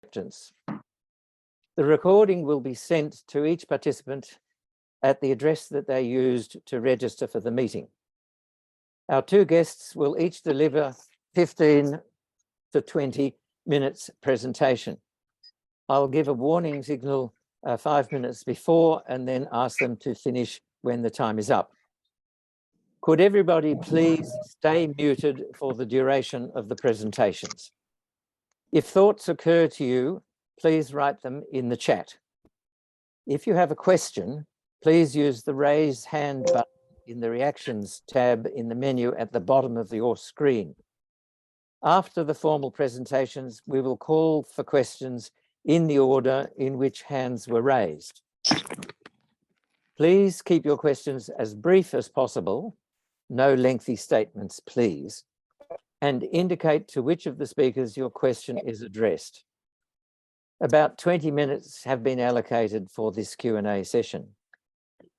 acceptance. The recording will be sent to each participant at the address that they used to register for the meeting. Our two guests will each deliver 15 to 20 minutes presentation. I'll give a warning signal 5 minutes before and then ask them to finish when the time is up. Could everybody please stay muted for the duration of the presentations? If thoughts occur to you, please write them in the chat. If you have a question, please use the raise hand button in the reactions tab in the menu at the bottom of your screen. After the formal presentations, we will call for questions in the order in which hands were raised. Please keep your questions as brief as possible, no lengthy statements, please, and indicate to which of the speakers your question is addressed. About 20 minutes have been allocated for this Q&A session.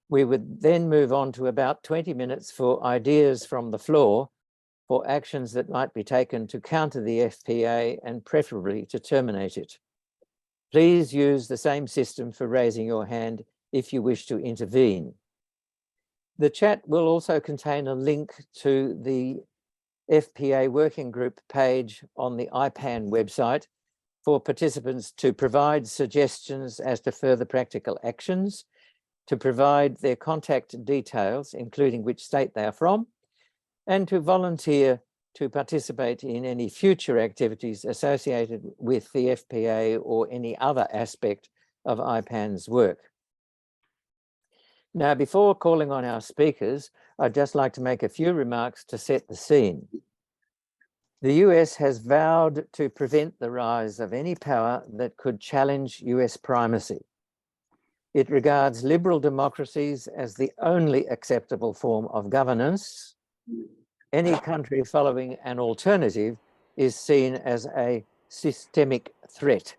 We would then move on to about 20 minutes for ideas from the floor for actions that might be taken to counter the FPA and preferably to terminate it. Please use the same system for raising your hand if you wish to intervene. The chat will also contain a link to the FPA working group page on the IPAN website for participants to provide suggestions as to further practical actions, to provide their contact details, including which state they are from, and to volunteer to participate in any future activities associated with the FPA or any other aspect of IPAN's work. Now, before calling on our speakers, I'd just like to make a few remarks to set the scene. The US has vowed to prevent the rise of any power that could challenge US primacy. It regards liberal democracies as the only acceptable form of governance. Any country following an alternative is seen as a systemic threat,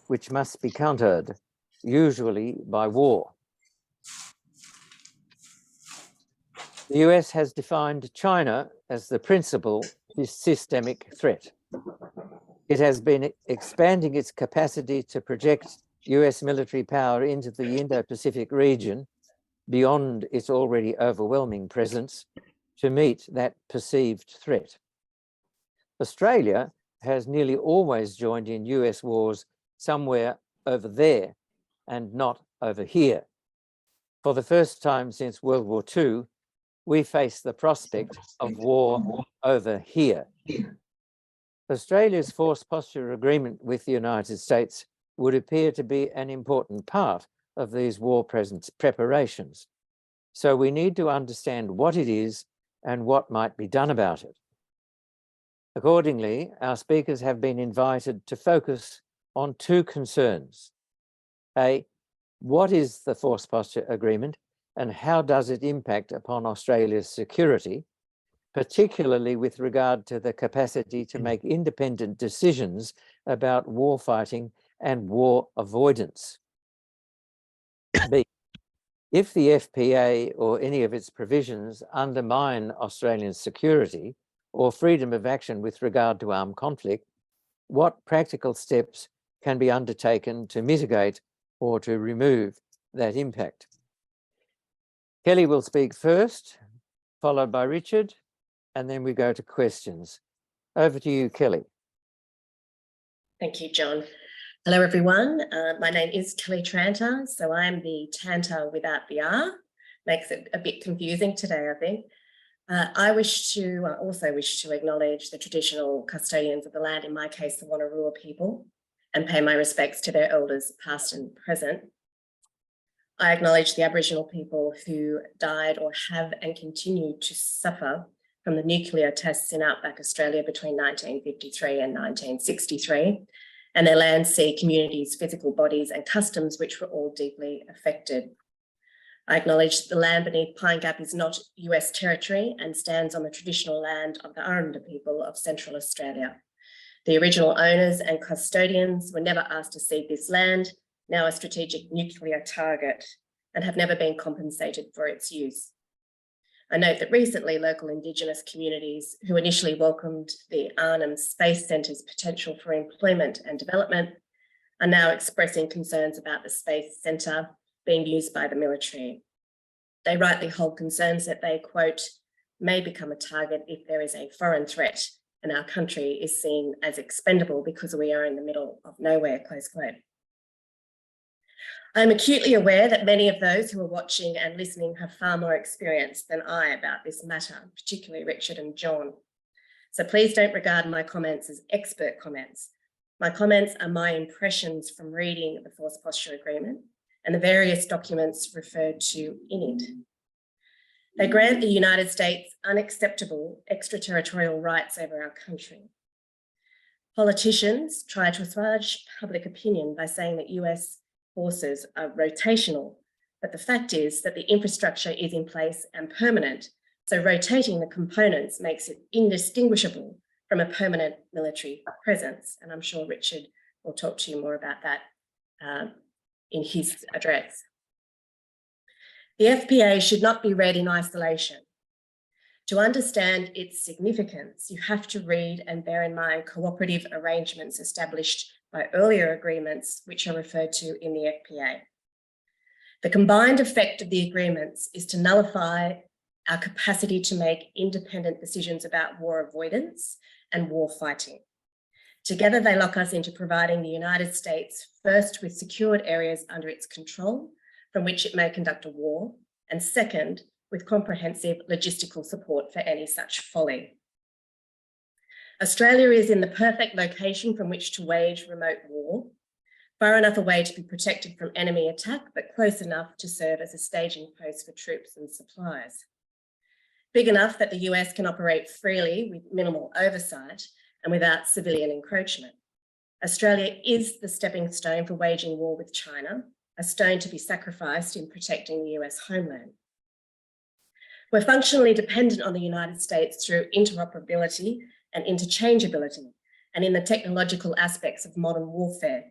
which must be countered, usually by war. The US has defined China as the principal systemic threat. It has been expanding its capacity to project US military power into the Indo-Pacific region beyond its already overwhelming presence to meet that perceived threat. Australia has nearly always joined in US wars somewhere over there and not over here. For the first time since World War II, we face the prospect of war over here. Australia's force posture agreement with the United States would appear to be an important part of these war preparations. So we need to understand what it is and what might be done about it. Accordingly, our speakers have been invited to focus on two concerns. A, what is the force posture agreement and how does it impact upon Australia's security, particularly with regard to the capacity to make independent decisions about war fighting and war avoidance? B, if the FPA or any of its provisions undermine Australian security or freedom of action with regard to armed conflict, what practical steps can be undertaken to mitigate or to remove that impact? Kelly will speak first, followed by Richard, and then we go to questions. Over to you, Kelly. Thank you, John. Hello, everyone. My name is Kelly Tranter, so I am the Tanter without the R. Makes it a bit confusing today, I think. I also wish to acknowledge the traditional custodians of the land, in my case, the Wonnarua people, and pay my respects to their elders, past and present. I acknowledge the Aboriginal people who died or have and continue to suffer from the nuclear tests in outback Australia between 1953 and 1963, and their land, sea, communities, physical bodies and customs which were all deeply affected. I acknowledge that the land beneath Pine Gap is not US territory and stands on the traditional land of the Aranda people of Central Australia. The original owners and custodians were never asked to cede this land, now a strategic nuclear target, and have never been compensated for its use. I note that recently local Indigenous communities who initially welcomed the Arnhem Space Centre's potential for employment and development are now expressing concerns about the space centre being used by the military. They rightly hold concerns that they, quote, may become a target if there is a foreign threat and our country is seen as expendable because we are in the middle of nowhere, close quote. I'm acutely aware that many of those who are watching and listening have far more experience than I about this matter, particularly Richard and John. So please don't regard my comments as expert comments. My comments are my impressions from reading the Force Posture Agreement and the various documents referred to in it. They grant the United States unacceptable extraterritorial rights over our country. Politicians try to assuage public opinion by saying that US forces are rotational, but the fact is that the infrastructure is in place and permanent, so rotating the components makes it indistinguishable from a permanent military presence. And I'm sure Richard will talk to you more about that in his address. The FPA should not be read in isolation. To understand its significance, you have to read and bear in mind cooperative arrangements established by earlier agreements, which are referred to in the FPA. The combined effect of the agreements is to nullify our capacity to make independent decisions about war avoidance and war fighting. Together, they lock us into providing the United States first with secured areas under its control from which it may conduct a war, and second, with comprehensive logistical support for any such folly. Australia is in the perfect location from which to wage remote war, far enough away to be protected from enemy attack, but close enough to serve as a staging post for troops and supplies. Big enough that the US can operate freely with minimal oversight and without civilian encroachment. Australia is the stepping stone for waging war with China, a stone to be sacrificed in protecting the US homeland. We're functionally dependent on the United States through interoperability and interchangeability, and in the technological aspects of modern warfare.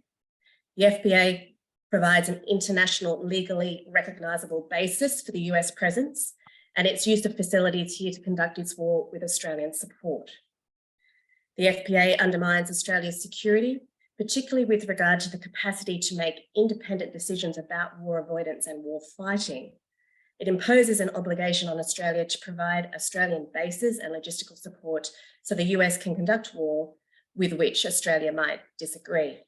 The FPA provides an international, legally recognisable basis for the US presence and its use of facilities here to conduct its war with Australian support. The FPA undermines Australia's security, particularly with regard to the capacity to make independent decisions about war avoidance and war fighting. It imposes an obligation on Australia to provide Australian bases and logistical support so the US can conduct war with which Australia might disagree.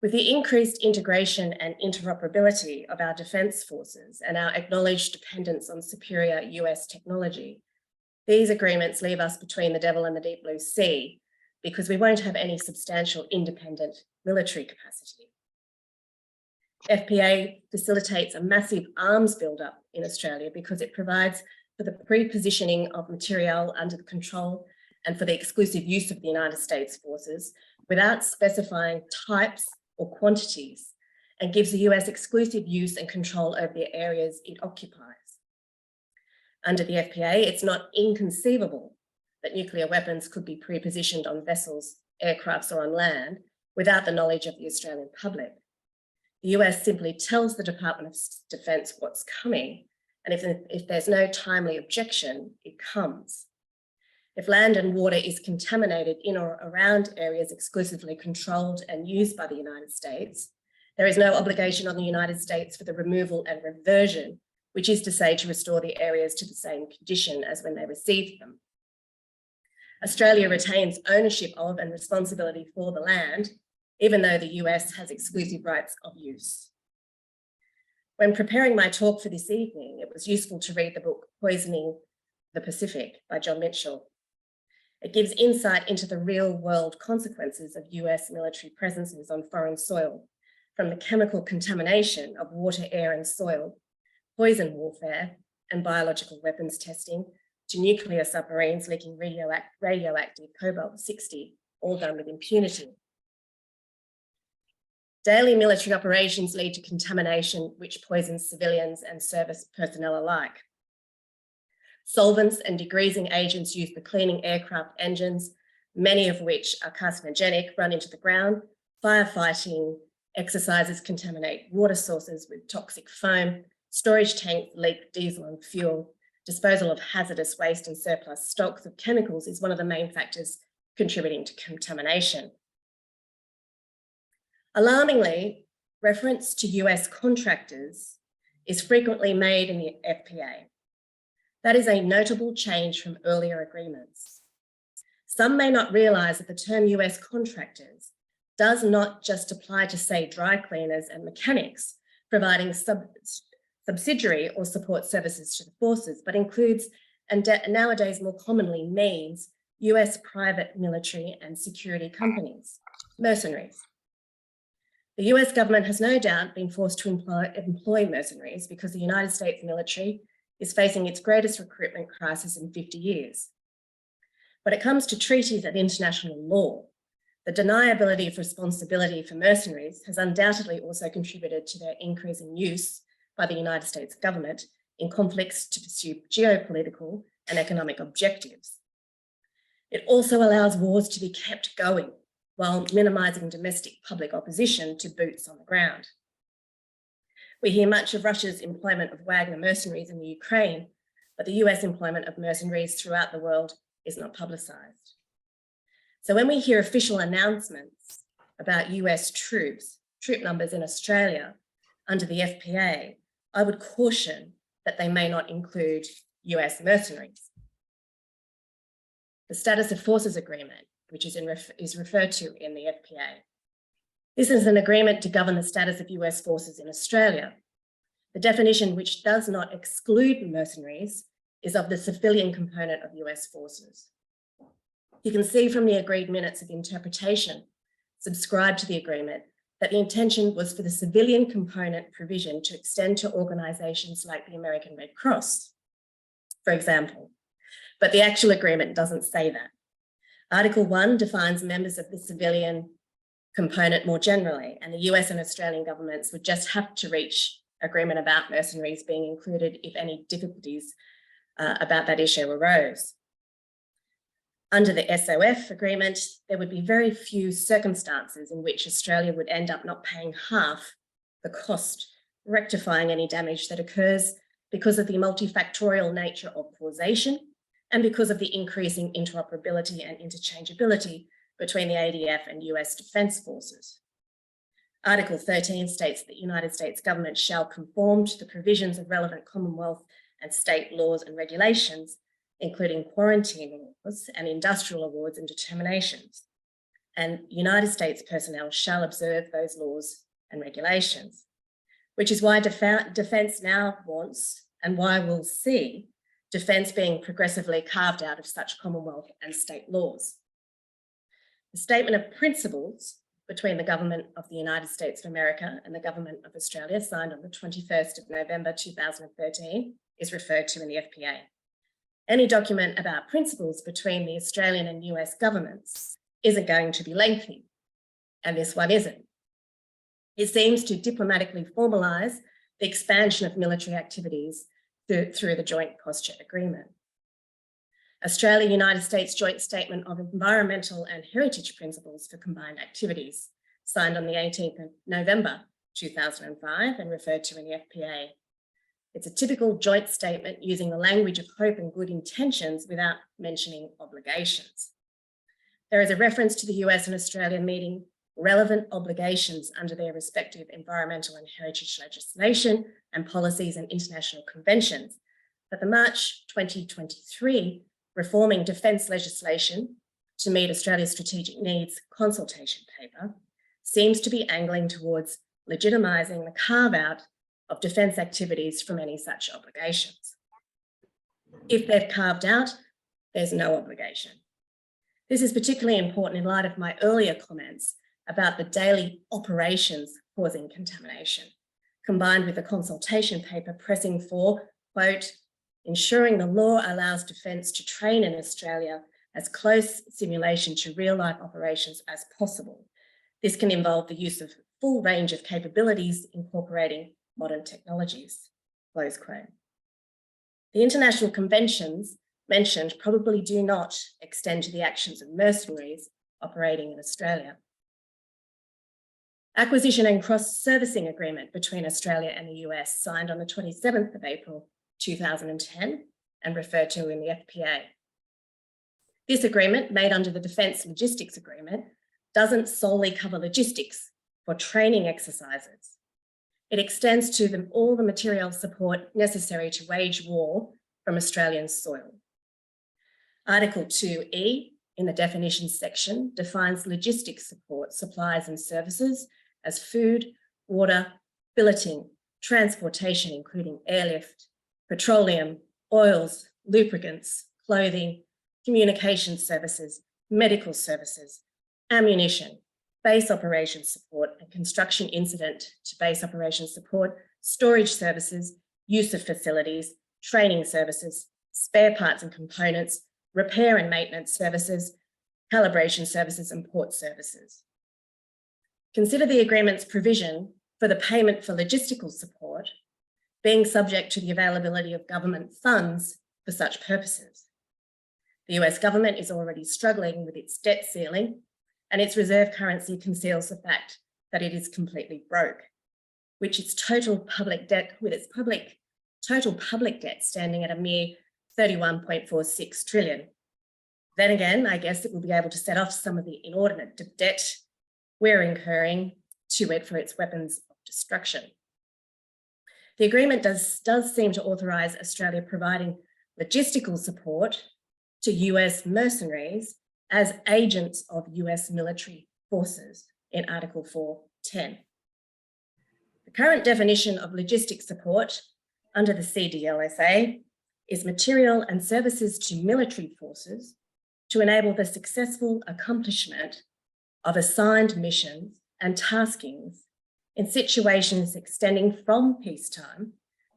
With the increased integration and interoperability of our defence forces and our acknowledged dependence on superior US technology, these agreements leave us between the devil and the deep blue sea because we won't have any substantial independent military capacity. FPA facilitates a massive arms buildup in Australia because it provides for the pre-positioning of material under the control and for the exclusive use of the United States forces without specifying types or quantities, and gives the US exclusive use and control over the areas it occupies. Under the FPA, it's not inconceivable that nuclear weapons could be pre-positioned on vessels, aircrafts, or on land without the knowledge of the Australian public. The US simply tells the Department of Defence what's coming, and if there's no timely objection, it comes. If land and water is contaminated in or around areas exclusively controlled and used by the United States, there is no obligation on the United States for the removal and reversion, which is to say to restore the areas to the same condition as when they received them. Australia retains ownership of and responsibility for the land, even though the US has exclusive rights of use. When preparing my talk for this evening, it was useful to read the book Poisoning the Pacific by John Mitchell. It gives insight into the real world consequences of US military presences on foreign soil, from the chemical contamination of water, air, and soil, poison warfare, and biological weapons testing, to nuclear submarines leaking radioactive cobalt-60, all done with impunity. Daily military operations lead to contamination which poisons civilians and service personnel alike. Solvents and degreasing agents used for cleaning aircraft engines, many of which are carcinogenic, run into the ground. Firefighting exercises contaminate water sources with toxic foam. Storage tanks leak diesel and fuel. Disposal of hazardous waste and surplus stocks of chemicals is one of the main factors contributing to contamination. Alarmingly, reference to US contractors is frequently made in the FPA. That is a notable change from earlier agreements. Some may not realise that the term US contractors does not just apply to, say, dry cleaners and mechanics providing subsidiary or support services to the forces, but includes, and nowadays more commonly means, US private military and security companies, mercenaries. The US government has no doubt been forced to employ mercenaries because the United States military is facing its greatest recruitment crisis in 50 years. When it comes to treaties and international law, the deniability of responsibility for mercenaries has undoubtedly also contributed to their increase in use by the United States government in conflicts to pursue geopolitical and economic objectives. It also allows wars to be kept going while minimising domestic public opposition to boots on the ground. We hear much of Russia's employment of Wagner mercenaries in the Ukraine, but the US employment of mercenaries throughout the world is not publicised. So when we hear official announcements about US troop numbers in Australia under the FPA, I would caution that they may not include US mercenaries. The Status of Forces Agreement, which is referred to in the FPA. This is an agreement to govern the status of US forces in Australia. The definition, which does not exclude mercenaries, is of the civilian component of US forces. You can see from the agreed minutes of interpretation subscribed to the agreement that the intention was for the civilian component provision to extend to organisations like the American Red Cross, for example. But the actual agreement doesn't say that. Article 1 defines members of the civilian component more generally, and the US and Australian governments would just have to reach agreement about mercenaries being included if any difficulties about that issue arose. Under the SOF agreement, there would be very few circumstances in which Australia would end up not paying half the cost, rectifying any damage that occurs because of the multifactorial nature of causation and because of the increasing interoperability and interchangeability between the ADF and US Defence Forces. Article 13 states that the United States government shall conform to the provisions of relevant Commonwealth and state laws and regulations, including quarantine laws and industrial awards and determinations. And United States personnel shall observe those laws and regulations, which is why Defence now wants, and why we'll see, Defence being progressively carved out of such Commonwealth and state laws. The Statement of Principles between the Government of the United States of America and the Government of Australia, signed on the 21st of November 2013, is referred to in the FPA. Any document about principles between the Australian and US governments isn't going to be lengthy, and this one isn't. It seems to diplomatically formalise the expansion of military activities through the Joint Posture Agreement. Australia-United States Joint Statement of Environmental and Heritage Principles for Combined Activities, signed on the 18th of November 2005 and referred to in the FPA. It's a typical joint statement using the language of hope and good intentions without mentioning obligations. There is a reference to the US and Australia meeting relevant obligations under their respective environmental and heritage legislation and policies and international conventions. But the March 2023 Reforming Defence Legislation to Meet Australia's Strategic Needs consultation paper seems to be angling towards legitimising the carve-out of defence activities from any such obligations. If they've carved out, there's no obligation. This is particularly important in light of my earlier comments about the daily operations causing contamination, combined with the consultation paper pressing for, quote, ensuring the law allows Defence to train in Australia as close simulation to real-life operations as possible. This can involve the use of a full range of capabilities incorporating modern technologies, close quote. The international conventions mentioned probably do not extend to the actions of mercenaries operating in Australia. Acquisition and cross-servicing agreement between Australia and the US, signed on the 27th of April 2010 and referred to in the FPA. This agreement, made under the Defence Logistics Agreement, doesn't solely cover logistics, for training exercises. It extends to them all the material support necessary to wage war from Australian soil. Article 2E in the definitions section defines logistics support, supplies and services as food, water, billeting, transportation, including airlift, petroleum, oils, lubricants, clothing, communication services, medical services, ammunition, base operations support and construction incident to base operations support, storage services, use of facilities, training services, spare parts and components, repair and maintenance services, calibration services and port services. Consider the agreement's provision for the payment for logistical support being subject to the availability of government funds for such purposes. The US government is already struggling with its debt ceiling, and its reserve currency conceals the fact that it is completely broke, with its total public debt standing at a mere 31.46 trillion. Then again, I guess it will be able to set off some of the inordinate debt we're incurring to it for its weapons of destruction. The agreement does seem to authorise Australia providing logistical support to US mercenaries as agents of US military forces in Article 4.10. The current definition of logistic support under the CDLSA is material and services to military forces to enable the successful accomplishment of assigned missions and taskings in situations extending from peacetime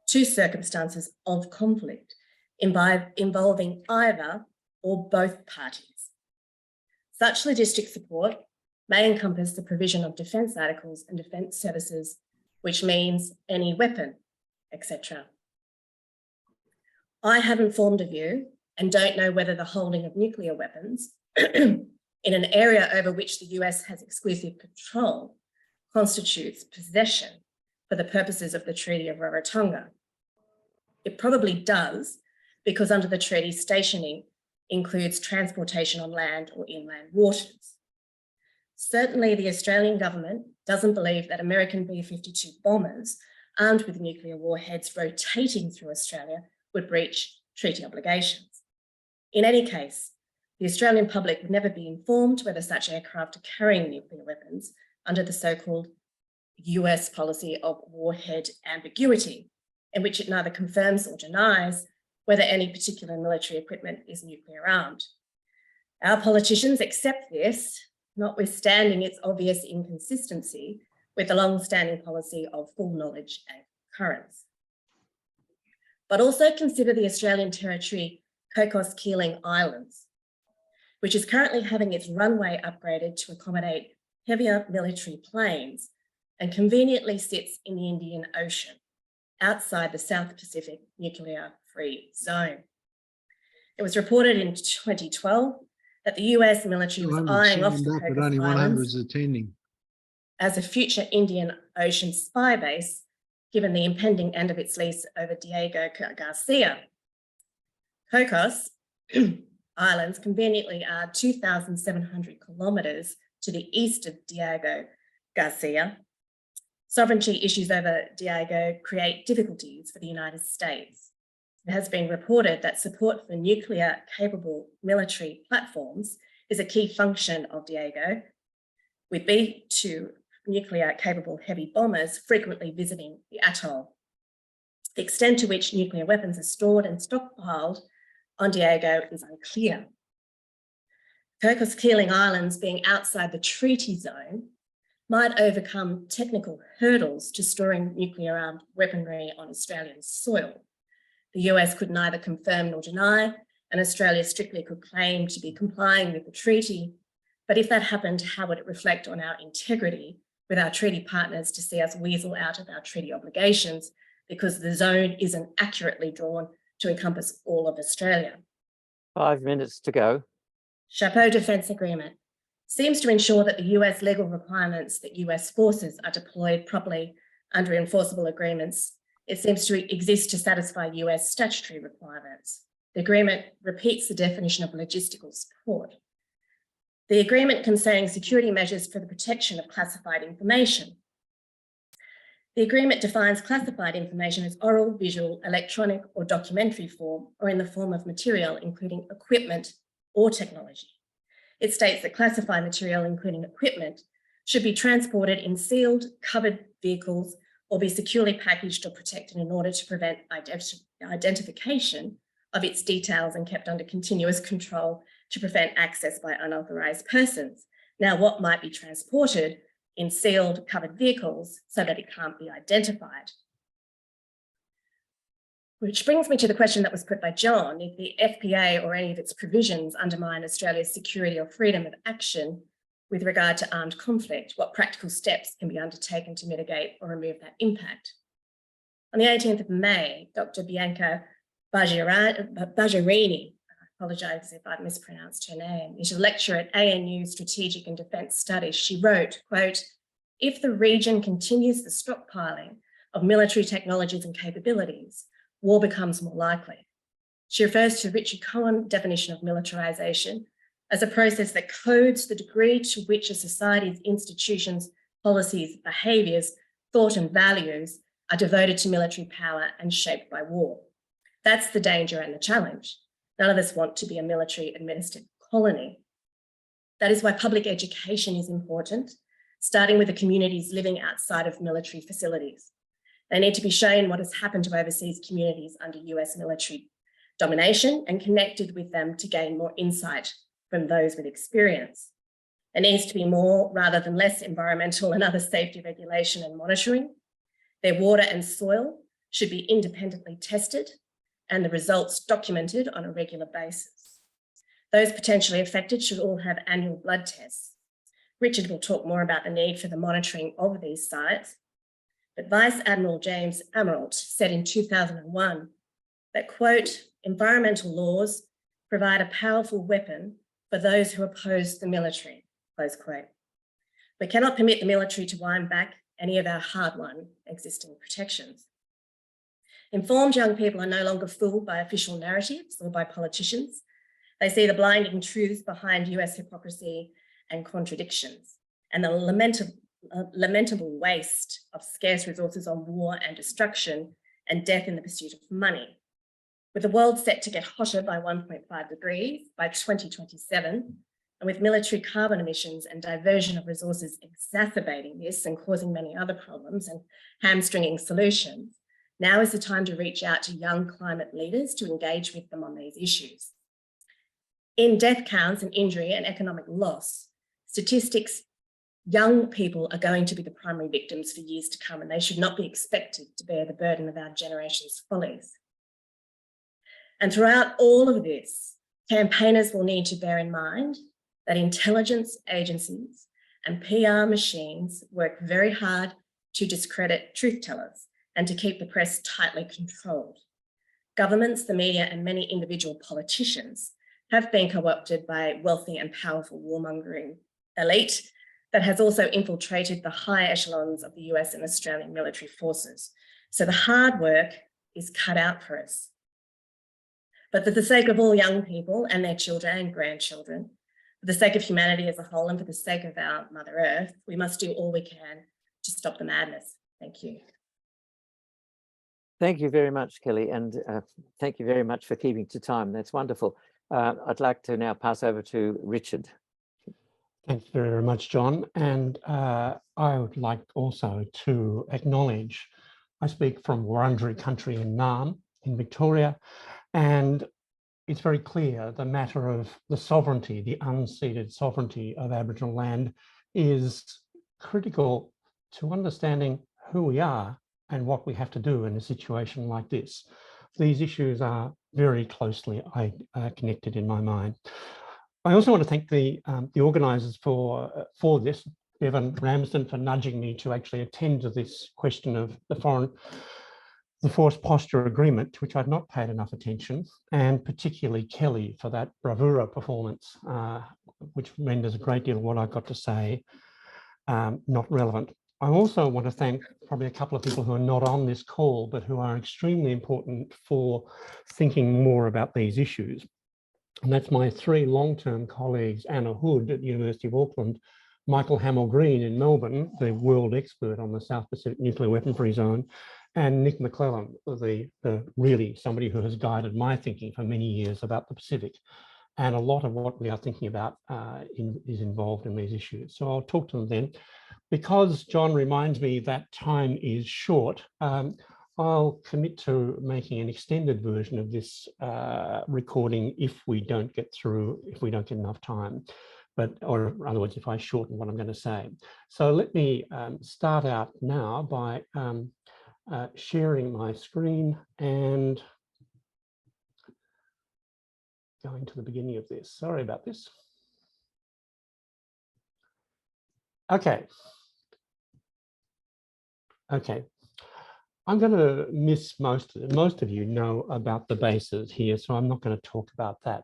to circumstances of conflict involving either or both parties. Such logistic support may encompass the provision of defence articles and defence services, which means any weapon, etc. I haven't formed a view and don't know whether the holding of nuclear weapons in an area over which the US has exclusive control constitutes possession for the purposes of the Treaty of Rarotonga. It probably does, because under the treaty, stationing includes transportation on land or inland waters. Certainly, the Australian government doesn't believe that American B-52 bombers armed with nuclear warheads rotating through Australia would breach treaty obligations. In any case, the Australian public would never be informed whether such aircraft are carrying nuclear weapons under the so-called US policy of warhead ambiguity, in which it neither confirms or denies whether any particular military equipment is nuclear armed. Our politicians accept this, notwithstanding its obvious inconsistency with the long-standing policy of full knowledge and concurrence. But also consider the Australian territory Cocos-Keeling Islands, which is currently having its runway upgraded to accommodate heavier military planes and conveniently sits in the Indian Ocean, outside the South Pacific nuclear-free zone. It was reported in 2012 that the US military was eyeing off the Cocos Islands as a future Indian Ocean spy base, given the impending end of its lease over Diego Garcia. Cocos Islands conveniently are 2,700 kilometres to the east of Diego Garcia. Sovereignty issues over Diego create difficulties for the United States. It has been reported that support for nuclear-capable military platforms is a key function of Diego, with B-2 nuclear-capable heavy bombers frequently visiting the atoll. The extent to which nuclear weapons are stored and stockpiled on Diego is unclear. Cocos-Keeling Islands being outside the treaty zone might overcome technical hurdles to storing nuclear-armed weaponry on Australian soil. The US could neither confirm nor deny, and Australia strictly could claim to be complying with the treaty. But if that happened, how would it reflect on our integrity with our treaty partners to see us weasel out of our treaty obligations because the zone isn't accurately drawn to encompass all of Australia? 5 minutes to go. Chapeau Defence Agreement seems to ensure that the US legal requirements that US forces are deployed properly under enforceable agreements. It seems to exist to satisfy US statutory requirements. The agreement repeats the definition of logistical support. The agreement concerning security measures for the protection of classified information. The agreement defines classified information as oral, visual, electronic, or documentary form, or in the form of material, including equipment or technology. It states that classified material, including equipment, should be transported in sealed, covered vehicles or be securely packaged or protected in order to prevent identification of its details and kept under continuous control to prevent access by unauthorized persons. Now, what might be transported in sealed, covered vehicles so that it can't be identified? Which brings me to the question that was put by John: if the FPA or any of its provisions undermine Australia's security or freedom of action with regard to armed conflict, what practical steps can be undertaken to mitigate or remove that impact? On the 18th of May, Dr. Bianca Baggiarini, I apologise if I've mispronounced her name, is a lecturer at ANU Strategic and Defence Studies. She wrote, quote, "If the region continues the stockpiling of military technologies and capabilities, war becomes more likely." She refers to Richard Cohen's definition of militarisation as a process that codes the degree to which a society's institutions, policies, behaviours, thought and values are devoted to military power and shaped by war. That's the danger and the challenge. None of us want to be a military administered colony. That is why public education is important, starting with the communities living outside of military facilities. They need to be shown what has happened to overseas communities under US military domination and connected with them to gain more insight from those with experience. There needs to be more rather than less environmental and other safety regulation and monitoring. Their water and soil should be independently tested and the results documented on a regular basis. Those potentially affected should all have annual blood tests. Richard will talk more about the need for the monitoring of these sites, but Vice Admiral James Amirault said in 2001 that, quote, "Environmental laws provide a powerful weapon for those who oppose the military," close quote. We cannot permit the military to wind back any of our hard-won existing protections. Informed young people are no longer fooled by official narratives or by politicians. They see the blinding truths behind US hypocrisy and contradictions and the lamentable waste of scarce resources on war and destruction and death in the pursuit of money. With the world set to get hotter by 1.5 degrees by 2027, and with military carbon emissions and diversion of resources exacerbating this and causing many other problems and hamstringing solutions, now is the time to reach out to young climate leaders to engage with them on these issues. In death counts and injury and economic loss, statistics, young people are going to be the primary victims for years to come, and they should not be expected to bear the burden of our generation's follies. And throughout all of this, campaigners will need to bear in mind that intelligence agencies and PR machines work very hard to discredit truth tellers and to keep the press tightly controlled. Governments, the media, and many individual politicians have been co-opted by wealthy and powerful warmongering elite that has also infiltrated the high echelons of the US and Australian military forces. So the hard work is cut out for us. But for the sake of all young people and their children and grandchildren, for the sake of humanity as a whole and for the sake of our Mother Earth, we must do all we can to stop the madness. Thank you. Thank you very much, Kelly, and thank you very much for keeping to time. That's wonderful. I'd like to now pass over to Richard. Thanks very much, John. And I would like also to acknowledge, I speak from Wurundjeri country in Naarm in Victoria, and it's very clear the matter of the sovereignty, the unceded sovereignty of Aboriginal land is critical to understanding who we are and what we have to do in a situation like this. These issues are very closely connected in my mind. I also want to thank the organisers for this, Bevan Ramsden, for nudging me to actually attend to this question of the Force Posture Agreement, to which I'd not paid enough attention, and particularly Kelly for that bravura performance, which renders a great deal of what I've got to say not relevant. I also want to thank probably a couple of people who are not on this call, but who are extremely important for thinking more about these issues. And that's my three long-term colleagues, Anna Hood at the University of Auckland, Michael Hamill-Green in Melbourne, the world expert on the South Pacific Nuclear Weapon-Free Zone, and Nick McClellan, really somebody who has guided my thinking for many years about the Pacific. And a lot of what we are thinking about is involved in these issues. So I'll talk to them then. Because John reminds me that time is short, I'll commit to making an extended version of this recording if we don't get enough time, or in other words, if I shorten what I'm going to say. So let me start out now by sharing my screen and going to the beginning of this. Sorry about this. Okay. I'm going to miss most of you know about the bases here, so I'm not going to talk about that.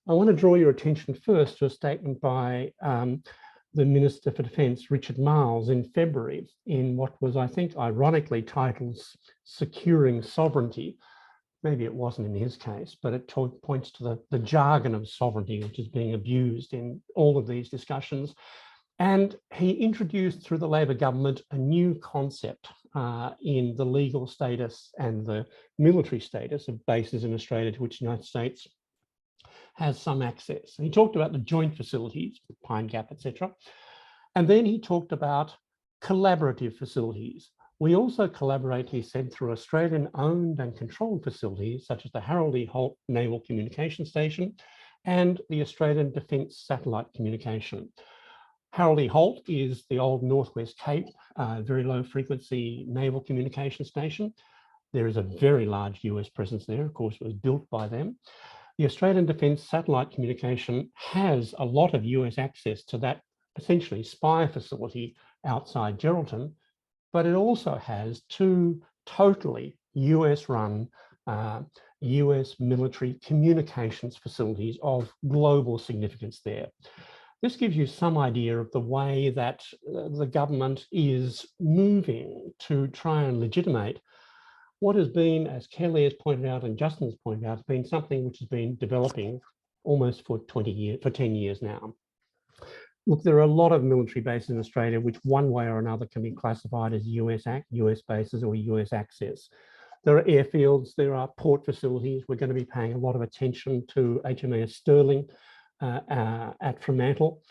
I want to draw your attention first to a statement by the Minister for Defence, Richard Marles, in February, in what was, I think, ironically titled Securing Sovereignty. Maybe it wasn't in his case, but it points to the jargon of sovereignty, which is being abused in all of these discussions. And he introduced through the Labor government a new concept in the legal status and the military status of bases in Australia to which the United States has some access. He talked about the joint facilities, Pine Gap, etc. And then he talked about collaborative facilities. We also collaborate, he said, through Australian-owned and controlled facilities such as the Harold E. Holt Naval Communication Station and the Australian Defence Satellite Communication. Harold E. Holt is the old Northwest Cape, very low frequency naval communication station. There is a very large US presence there. Of course, it was built by them. The Australian Defence Satellite Communication has a lot of US access to that essentially spy facility outside Geraldton, but it also has two totally US-run US military communications facilities of global significance there. This gives you some idea of the way that the government is moving to try and legitimate what has been, as Kelly has pointed out and Justin has pointed out, has been something which has been developing almost for 10 years now. Look, there are a lot of military bases in Australia which one way or another can be classified as US bases or US access. There are airfields, there are port facilities. We're going to be paying a lot of attention to HMAS Stirling at Fremantle.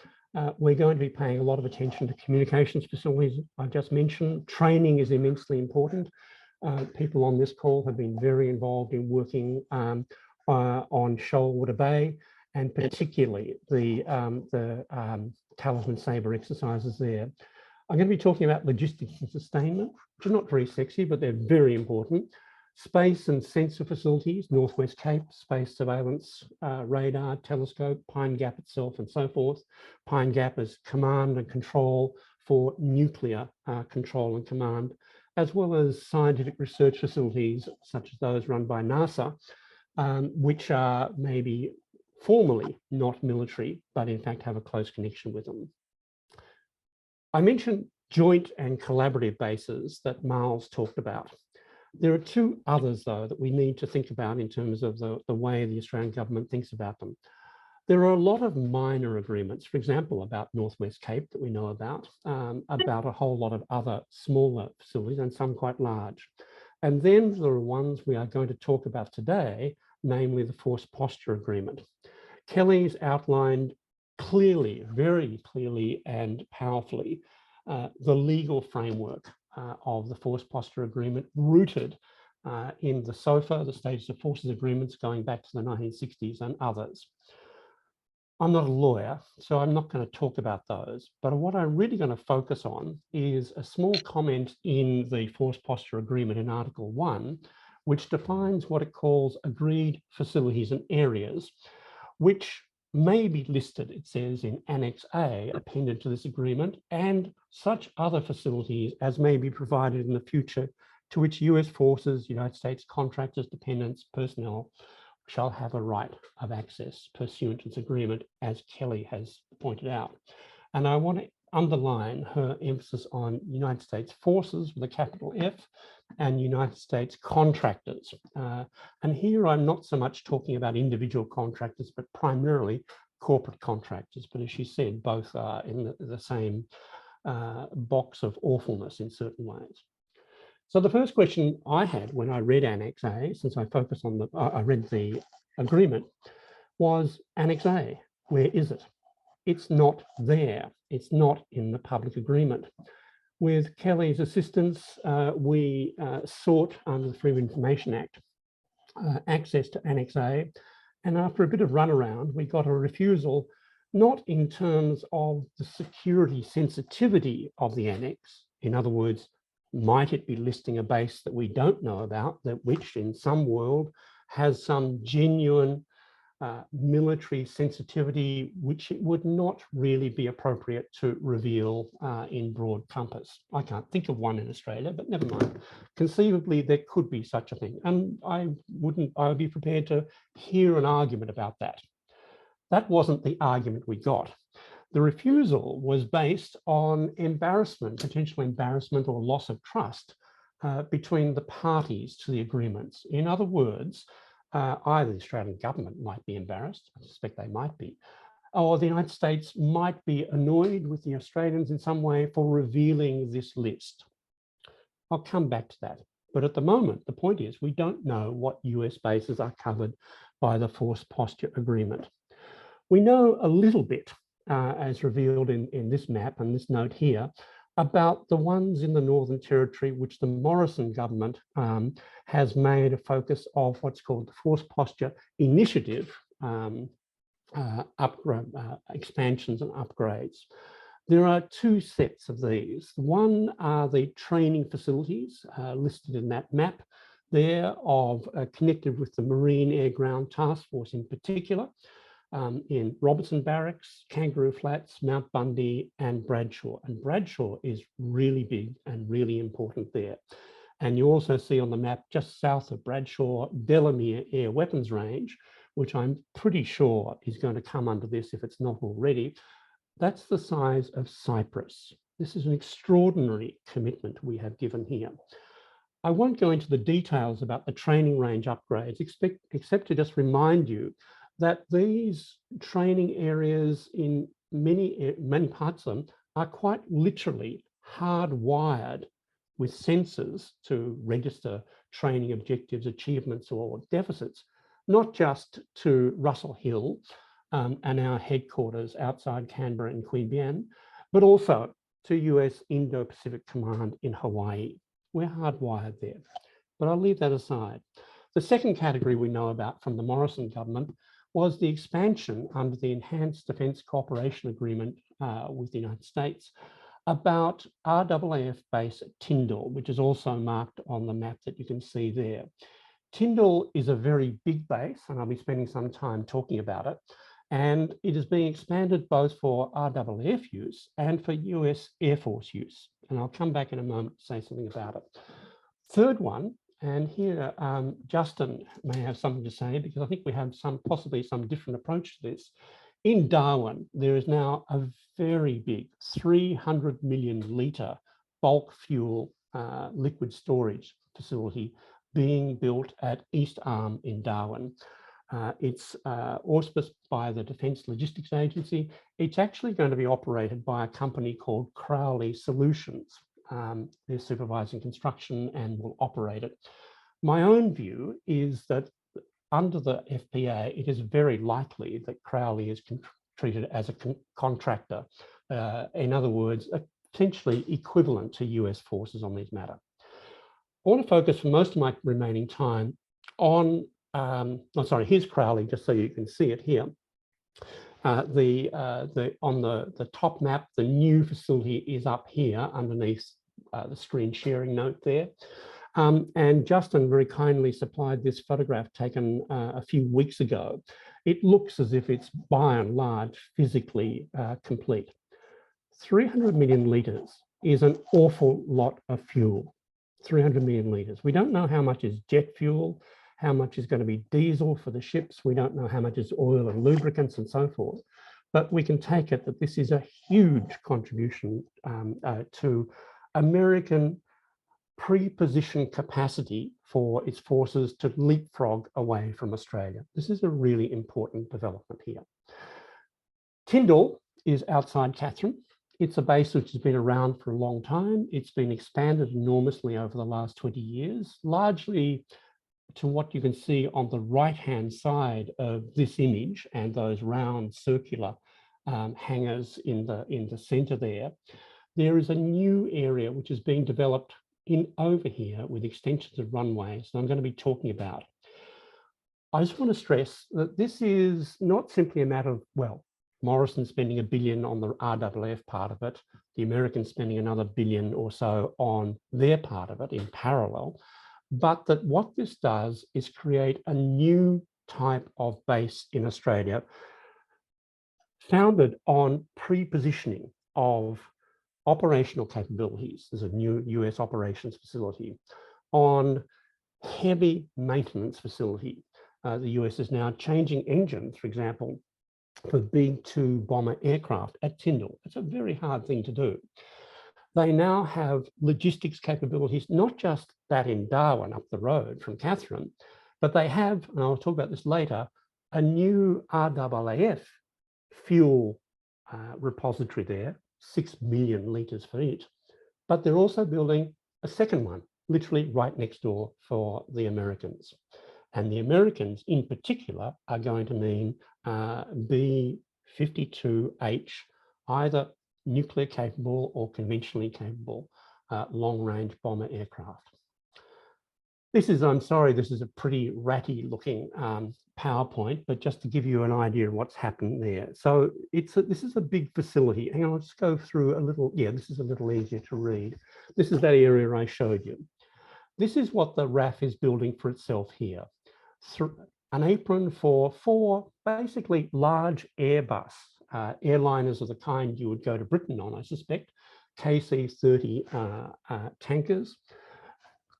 We're going to be paying a lot of attention to communications facilities I just mentioned. Training is immensely important. People on this call have been very involved in working on Shoalwater Bay, and particularly the Talisman Sabre exercises there. I'm going to be talking about logistics and sustainment, which are not very sexy, but they're very important. Space and sensor facilities, Northwest Cape, space surveillance, radar, telescope, Pine Gap itself, and so forth. Pine Gap is command and control for nuclear control and command, as well as scientific research facilities, such as those run by NASA, which are maybe formally not military, but in fact have a close connection with them. I mentioned joint and collaborative bases that Marles talked about. There are two others, though, that we need to think about in terms of the way the Australian government thinks about them. There are a lot of minor agreements, for example, about Northwest Cape that we know about a whole lot of other smaller facilities and some quite large. And then there are ones we are going to talk about today, namely the Force Posture Agreement. Kelly's outlined clearly, very clearly and powerfully, the legal framework of the Force Posture Agreement rooted in the SOFA, the Status of Forces Agreements going back to the 1960s and others. I'm not a lawyer, so I'm not going to talk about those, but what I'm really going to focus on is a small comment in the Force Posture Agreement in Article 1, which defines what it calls agreed facilities and areas, which may be listed, it says, in Annex A appended to this agreement, and such other facilities as may be provided in the future to which US forces, United States contractors, dependents, personnel shall have a right of access pursuant to this agreement, as Kelly has pointed out. And I want to underline her emphasis on United States forces with a capital F and United States contractors. And here I'm not so much talking about individual contractors, but primarily corporate contractors. But as she said, both are in the same box of awfulness in certain ways. So the first question I had when I read Annex A, since I focused on I read the agreement, was Annex A, where is it? It's not there. It's not in the public agreement. With Kelly's assistance, we sought under the Freedom of Information Act access to Annex A. And after a bit of runaround, we got a refusal, not in terms of the security sensitivity of the annex. In other words, might it be listing a base that we don't know about, that which in some world has some genuine military sensitivity, which it would not really be appropriate to reveal in broad compass. I can't think of one in Australia, but never mind. Conceivably, there could be such a thing. And I would be prepared to hear an argument about that. That wasn't the argument we got. The refusal was based on embarrassment, potential embarrassment or loss of trust between the parties to the agreements. In other words, either the Australian government might be embarrassed, I suspect they might be, or the United States might be annoyed with the Australians in some way for revealing this list. I'll come back to that. But at the moment, the point is we don't know what US bases are covered by the Force Posture Agreement. We know a little bit, as revealed in this map and this note here, about the ones in the Northern Territory, which the Morrison government has made a focus of what's called the Force Posture Initiative expansions and upgrades. There are two sets of these. One are the training facilities listed in that map there of connected with the Marine Air Ground Task Force in particular, in Robertson Barracks, Kangaroo Flats, Mount Bundy and Bradshaw. And Bradshaw is really big and really important there. And you also see on the map just south of Bradshaw, Delamere Air Weapons Range, which I'm pretty sure is going to come under this if it's not already. That's the size of Cyprus. This is an extraordinary commitment we have given here. I won't go into the details about the training range upgrades, except to just remind you that these training areas in many parts of them are quite literally hardwired with sensors to register training objectives, achievements or deficits, not just to Russell Hill and our headquarters outside Canberra and Queanbeyan, but also to US Indo-Pacific Command in Hawaii. We're hardwired there, but I'll leave that aside. The second category we know about from the Morrison government was the expansion under the Enhanced Defence Cooperation Agreement with the United States about RAAF Base at Tyndall, which is also marked on the map that you can see there. Tyndall is a very big base, and I'll be spending some time talking about it. And it is being expanded both for RAAF use and for US Air Force use. And I'll come back in a moment to say something about it. Third one, and here Justin may have something to say because I think we have possibly some different approach to this. In Darwin, there is now a very big 300 million litre bulk fuel liquid storage facility being built at East Arm in Darwin. It's auspiced by the Defence Logistics Agency. It's actually going to be operated by a company called Crowley Solutions. They're supervising construction and will operate it. My own view is that under the FPA, it is very likely that Crowley is treated as a contractor. In other words, potentially equivalent to US forces on this matter. I want to focus for most of my remaining time on, here's Crowley, just so you can see it here. On the top map, the new facility is up here underneath the screen sharing note there. And Justin very kindly supplied this photograph taken a few weeks ago. It looks as if it's by and large physically complete. 300 million litres is an awful lot of fuel, 300 million litres. We don't know how much is jet fuel, how much is going to be diesel for the ships. We don't know how much is oil and lubricants and so forth. but we can take it that this is a huge contribution to American pre-position capacity for its forces to leapfrog away from Australia. This is a really important development here. Tyndall is outside Katherine. It's a base which has been around for a long time. It's been expanded enormously over the last 20 years, largely to what you can see on the right-hand side of this image and those round circular hangars in the center there. There is a new area which is being developed over here with extensions of runways that I'm going to be talking about. I just want to stress that this is not simply a matter of, well, Morrison spending $1 billion on the RAAF part of it, the Americans spending another $1 billion or so on their part of it in parallel, but that what this does is create a new type of base in Australia founded on pre-positioning of operational capabilities. There's a new US operations facility, on heavy maintenance facility. The US is now changing engines, for example, for B-2 bomber aircraft at Tyndall. It's a very hard thing to do. They now have logistics capabilities, not just that in Darwin up the road from Katherine, but they have, and I'll talk about this later, a new RAAF fuel repository there, 6 million litres for it. But they're also building a second one, literally right next door for the Americans. And the Americans in particular are going to mean B-52H, either nuclear capable or conventionally capable long-range bomber aircraft. This is, I'm sorry, this is a pretty ratty looking PowerPoint, but just to give you an idea of what's happened there. So this is a big facility, and I'll just go through a little, yeah, this is a little easier to read. This is that area I showed you. This is what the RAAF is building for itself here. An apron for 4 basically large Airbus airliners of the kind you would go to Britain on, I suspect, KC-30 tankers.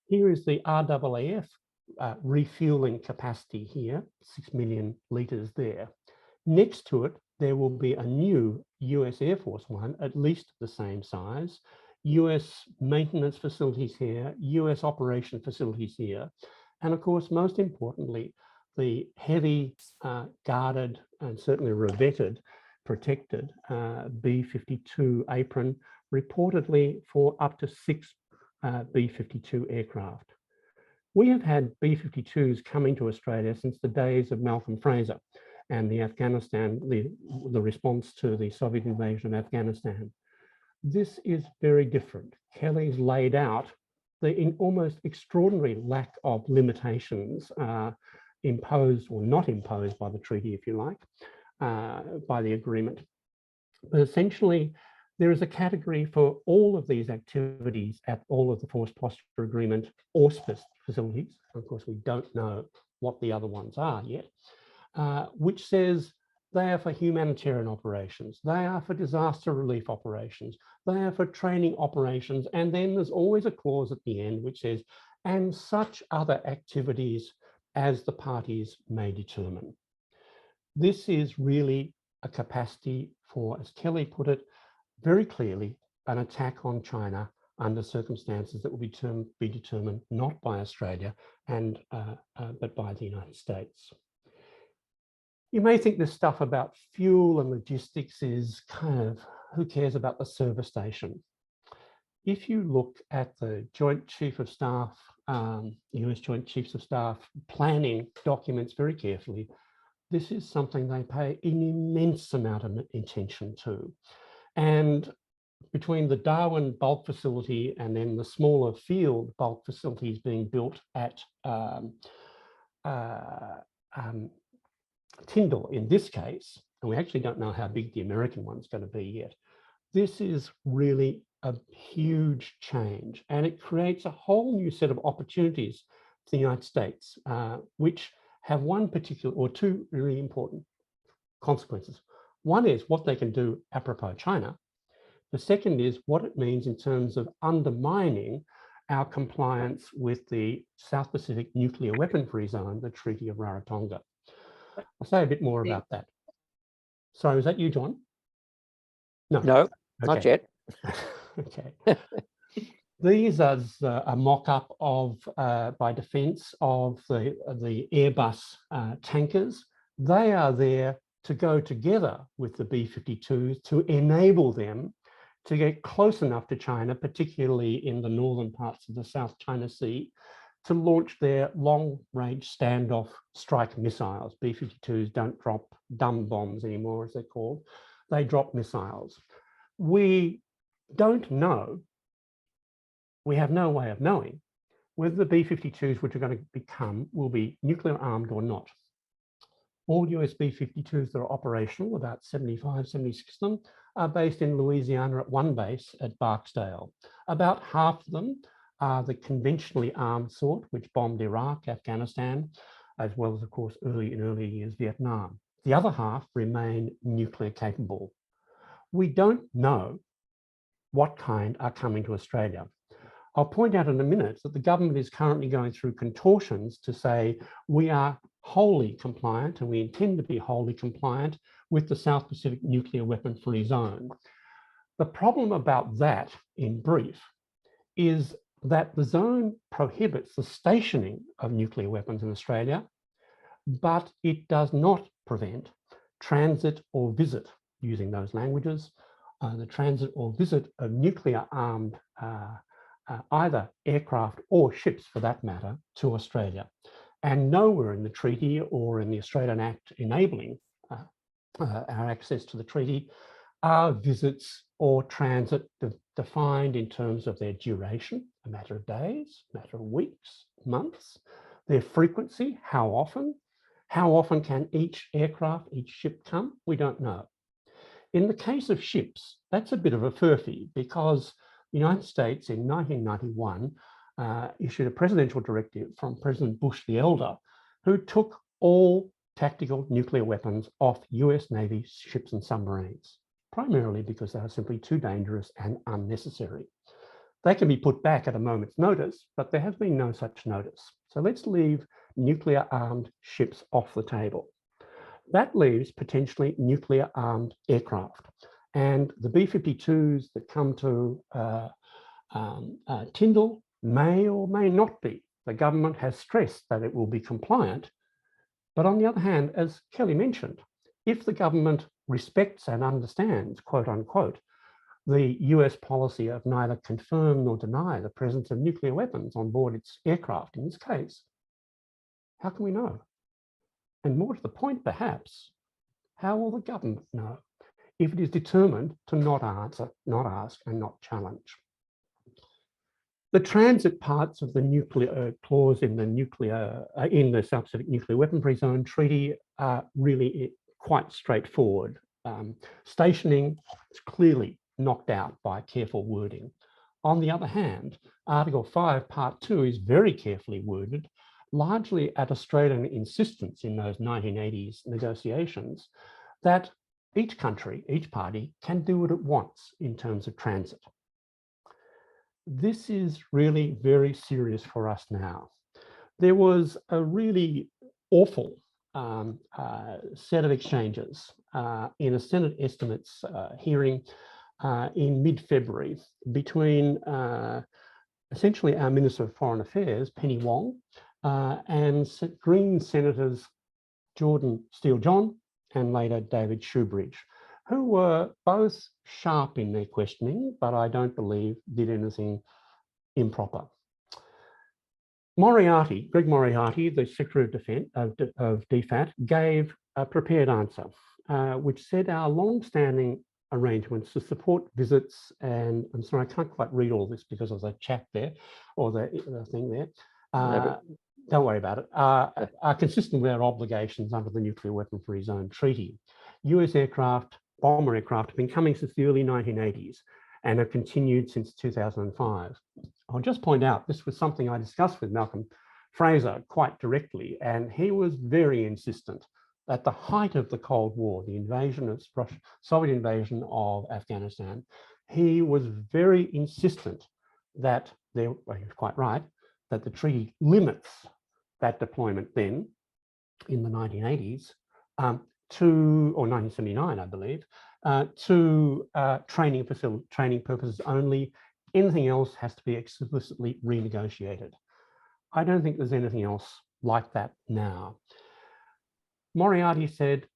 Here is the RAAF refueling capacity here, 6 million litres there. Next to it, there will be a new US Air Force one, at least the same size, US maintenance facilities here, US operation facilities here, and of course, most importantly, the heavy guarded and certainly revetted, protected B-52 apron, reportedly for up to 6 B-52 aircraft. We have had B-52s coming to Australia since the days of Malcolm Fraser and the Afghanistan, the response to the Soviet invasion of Afghanistan. This is very different. Kelly's laid out the almost extraordinary lack of limitations imposed or not imposed by the treaty, if you like, by the agreement. But essentially, there is a category for all of these activities at all of the Force Posture Agreement auspice facilities. Of course, we don't know what the other ones are yet, which says they are for humanitarian operations, they are for disaster relief operations, they are for training operations, and then there's always a clause at the end which says, and such other activities as the parties may determine. This is really a capacity for, as Kelly put it, very clearly, an attack on China under circumstances that will be determined not by Australia but by the United States. You may think this stuff about fuel and logistics is kind of, who cares about the service station? If you look at the Joint Chief of Staff, US Joint Chiefs of Staff planning documents very carefully, this is something they pay an immense amount of attention to. And between the Darwin bulk facility and then the smaller field bulk facilities being built at Tyndall in this case, and we actually don't know how big the American one's going to be yet, this is really a huge change, and it creates a whole new set of opportunities for the United States, which have one particular or two really important consequences. One is what they can do apropos China. The second is what it means in terms of undermining our compliance with the South Pacific Nuclear Weapon Free Zone, the Treaty of Rarotonga. I'll say a bit more about that. So is that you, John? No. No, not Okay. yet. Okay. These are a mock-up of, by Defence, of the Airbus tankers. They are there to go together with the B-52s to enable them to get close enough to China, particularly in the northern parts of the South China Sea, to launch their long-range standoff strike missiles. B-52s don't drop dumb bombs anymore, as they're called. They drop missiles. We don't know, we have no way of knowing whether the B-52s, which are going to become, will be nuclear armed or not. All US B-52s that are operational, about 75, 76 of them, are based in Louisiana at one base at Barksdale. About half of them are the conventionally armed sort, which bombed Iraq, Afghanistan, as well as, of course, in earlier years, Vietnam. The other half remain nuclear capable. We don't know what kind are coming to Australia. I'll point out in a minute that the government is currently going through contortions to say we are wholly compliant and we intend to be wholly compliant with the South Pacific Nuclear Weapon-Free Zone. The problem about that, in brief, is that the zone prohibits the stationing of nuclear weapons in Australia, but it does not prevent transit or visit, using those languages, the transit or visit of nuclear-armed either aircraft or ships, for that matter, to Australia. And nowhere in the treaty or in the Australian Act enabling our access to the treaty are visits or transit defined in terms of their duration, a matter of days, a matter of weeks, months, their frequency, how often can each aircraft, each ship come? We don't know. In the case of ships, that's a bit of a furphy, because the United States in 1991 issued a presidential directive from President Bush the Elder, who took all tactical nuclear weapons off US Navy ships and submarines, primarily because they are simply too dangerous and unnecessary. They can be put back at a moment's notice, but there has been no such notice. So let's leave nuclear-armed ships off the table. That leaves potentially nuclear-armed aircraft. And the B-52s that come to Tyndall may or may not be. The government has stressed that it will be compliant. But on the other hand, as Kelly mentioned, if the government respects and understands, quote unquote, the US policy of neither confirm nor deny the presence of nuclear weapons on board its aircraft in this case, how can we know? And more to the point, perhaps, how will the government know if it is determined to not answer, not ask, and not challenge? The transit parts of the nuclear clause in the South Pacific Nuclear Weapon-Free Zone Treaty are really quite straightforward. Stationing is clearly knocked out by careful wording. On the other hand, Article 5, Part 2 is very carefully worded, largely at Australian insistence in those 1980s negotiations, that each country, each party, can do what it wants in terms of transit. This is really very serious for us now. There was a really awful set of exchanges in a Senate estimates hearing in mid-February between essentially our Minister of Foreign Affairs, Penny Wong, and Green Senators Jordan Steele-John and later David Shoebridge, who were both sharp in their questioning, but I don't believe did anything improper. Greg Moriarty, the Secretary of Defense of DFAT, gave a prepared answer, which said our long-standing arrangements to support visits, and I'm sorry, I can't quite read all this because of the chat there, or the thing there. Don't worry about it, are consistent with our obligations under the Nuclear Weapon-Free Zone Treaty. US aircraft, bomber aircraft, have been coming since the early 1980s and have continued since 2005. I'll just point out, this was something I discussed with Malcolm Fraser quite directly, and he was very insistent at the height of the Cold War, the invasion of Soviet invasion of Afghanistan. He was very insistent that he was quite right, that the treaty limits that deployment then in the 1980s or 1979, I believe, to training purposes only. Anything else has to be explicitly renegotiated. I don't think there's anything else like that now. Moriarty said,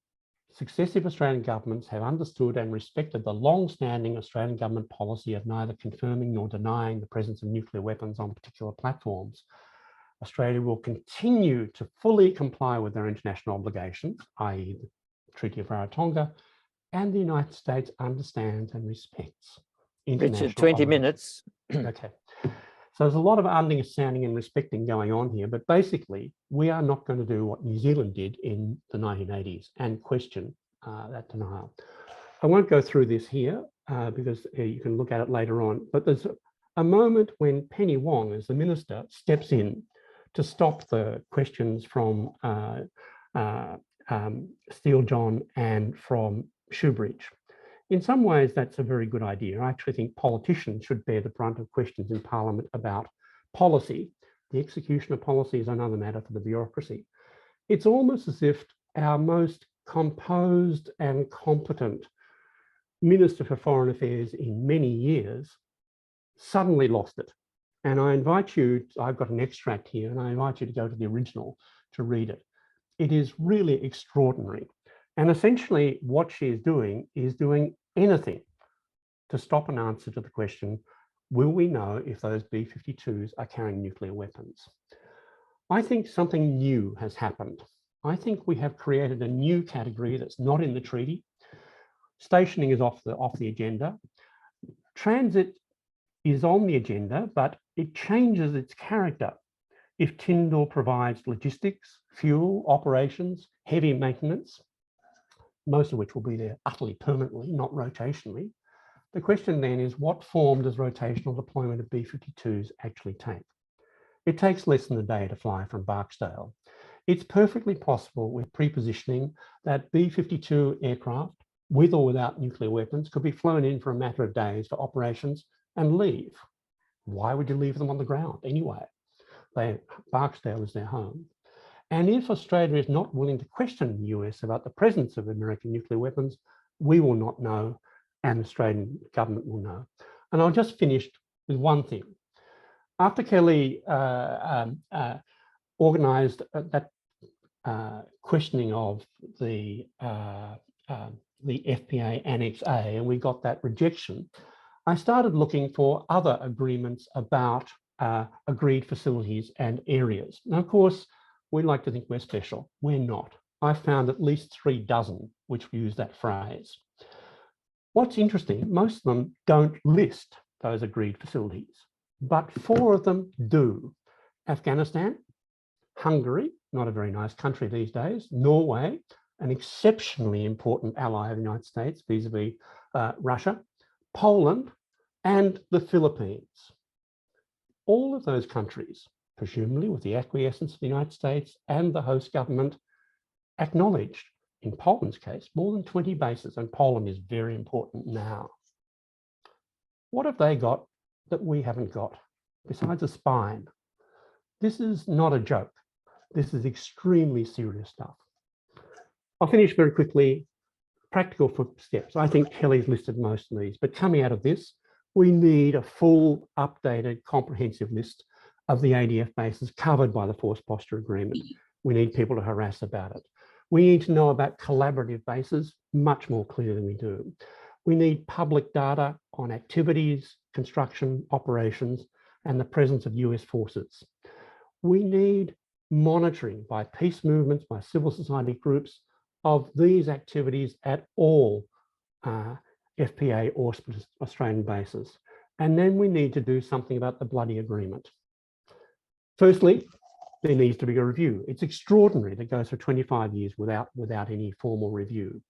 successive Australian governments have understood and respected the long-standing Australian government policy of neither confirming nor denying the presence of nuclear weapons on particular platforms. Australia will continue to fully comply with their international obligations, i.e. the Treaty of Rarotonga, and the United States understands and respects international Richard, 20 obligations. minutes. Okay. So there's a lot of understanding and respecting going on here, but basically we are not going to do what New Zealand did in the 1980s and question that denial. I won't go through this here because you can look at it later on, but there's a moment when Penny Wong, as the minister, steps in to stop the questions from Steele John and from Shoebridge. In some ways, that's a very good idea. I actually think politicians should bear the brunt of questions in Parliament about policy. The execution of policy is another matter for the bureaucracy. It's almost as if our most composed and competent Minister for Foreign Affairs in many years suddenly lost it. And I invite you, I've got an extract here, and I invite you to go to the original to read it. It is really extraordinary. And essentially what she is doing anything to stop an answer to the question, will we know if those B-52s are carrying nuclear weapons? I think something new has happened. I think we have created a new category that's not in the treaty. Stationing is off the agenda. Transit is on the agenda, but it changes its character if Tyndall provides logistics, fuel, operations, heavy maintenance, most of which will be there utterly permanently, not rotationally. The question then is, what form does rotational deployment of B-52s actually take? It takes less than a day to fly from Barksdale. It's perfectly possible with pre-positioning that B-52 aircraft, with or without nuclear weapons, could be flown in for a matter of days for operations and leave. Why would you leave them on the ground anyway? Barksdale is their home. And if Australia is not willing to question the US about the presence of American nuclear weapons, we will not know, and the Australian government will know. And I'll just finish with one thing. After Kelly organised that questioning of the FPA Annex A, and we got that rejection, I started looking for other agreements about agreed facilities and areas. Now, of course, we like to think we're special. We're not. I found at least 36 which use that phrase. What's interesting, most of them don't list those agreed facilities, but 4 of them do. Afghanistan, Hungary, not a very nice country these days, Norway, an exceptionally important ally of the United States vis-a-vis Russia, Poland, and the Philippines. All of those countries, presumably with the acquiescence of the United States and the host government, acknowledged, in Poland's case, more than 20 bases, and Poland is very important now. What have they got that we haven't got, besides a spine? This is not a joke. This is extremely serious stuff. I'll finish very quickly. Practical footsteps. I think Kelly's listed most of these, but coming out of this, we need a full, updated, comprehensive list of the ADF bases covered by the Force Posture Agreement. We need people to harass about it. We need to know about collaborative bases much more clearly than we do. We need public data on activities, construction, operations, and the presence of US forces. We need monitoring by peace movements, by civil society groups of these activities at all FPA or Australian bases. And then we need to do something about the bloody agreement. Firstly, there needs to be a review. It's extraordinary that goes for 25 years without any formal review.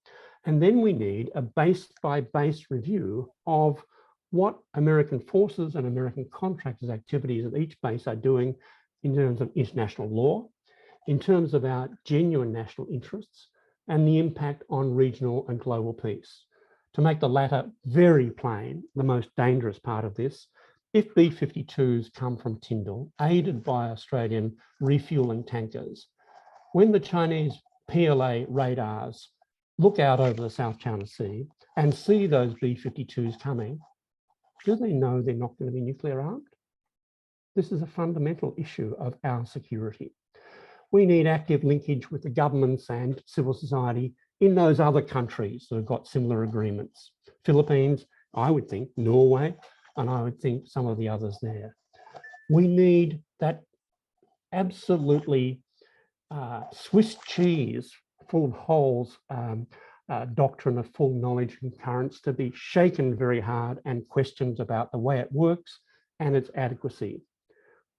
And then we need a base-by-base review of what American forces and American contractors' activities at each base are doing in terms of international law, in terms of our genuine national interests, and the impact on regional and global peace. To make the latter very plain, the most dangerous part of this, if B-52s come from Tyndall, aided by Australian refueling tankers, when the Chinese PLA radars look out over the South China Sea and see those B-52s coming, do they know they're not going to be nuclear armed? This is a fundamental issue of our security. We need active linkage with the governments and civil society in those other countries that have got similar agreements. Philippines, I would think, Norway, and I would think some of the others there. We need that absolutely Swiss cheese, full of holes, doctrine of full knowledge concurrence to be shaken very hard and questions about the way it works and its adequacy.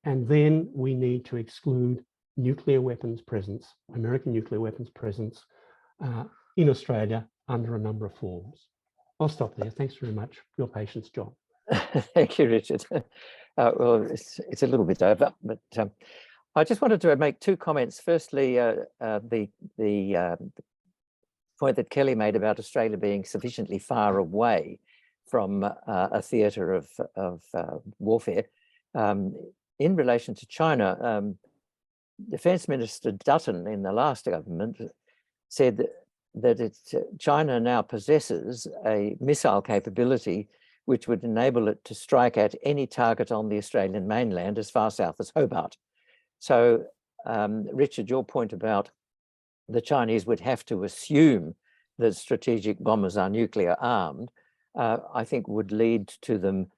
And then we need to exclude nuclear weapons presence, American nuclear weapons presence in Australia under a number of forms. I'll stop there. Thanks very much for your patience, John. Thank you, Richard. Well, it's a little bit over, but I just wanted to make two comments. Firstly, the point that Kelly made about Australia being sufficiently far away from a theatre of warfare. In relation to China, Defence Minister Dutton in the last government said that China now possesses a missile capability which would enable it to strike at any target on the Australian mainland as far south as Hobart. So, Richard, your point about the Chinese would have to assume that strategic bombers are nuclear armed, I think would lead to them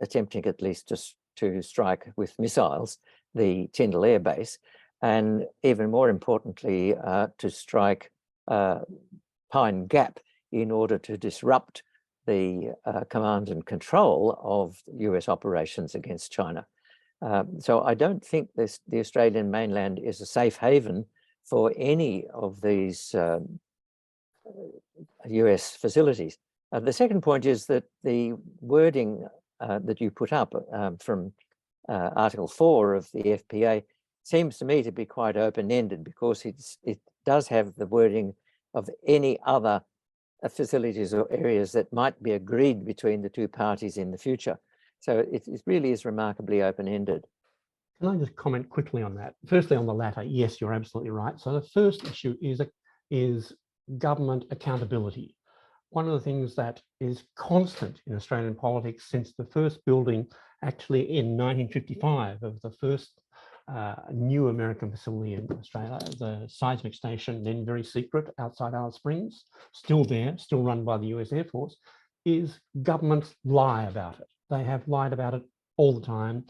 attempting at least to strike with missiles the Tyndall Air Base, and even more importantly, to strike Pine Gap in order to disrupt the command and control of US operations against China. So I don't think the Australian mainland is a safe haven for any of these US facilities. The second point is that the wording that you put up from Article 4 of the FPA seems to me to be quite open-ended, because it does have the wording of any other facilities or areas that might be agreed between the two parties in the future. So it really is remarkably open-ended. Can I just comment quickly on that? Firstly, on the latter, yes, you're absolutely right. So the first issue is government accountability. One of the things that is constant in Australian politics since the first building, actually in 1955, of the first new American facility in Australia, the seismic station, then very secret outside Alice Springs, still there, still run by the US Air Force, is governments lie about it. They have lied about it all the time,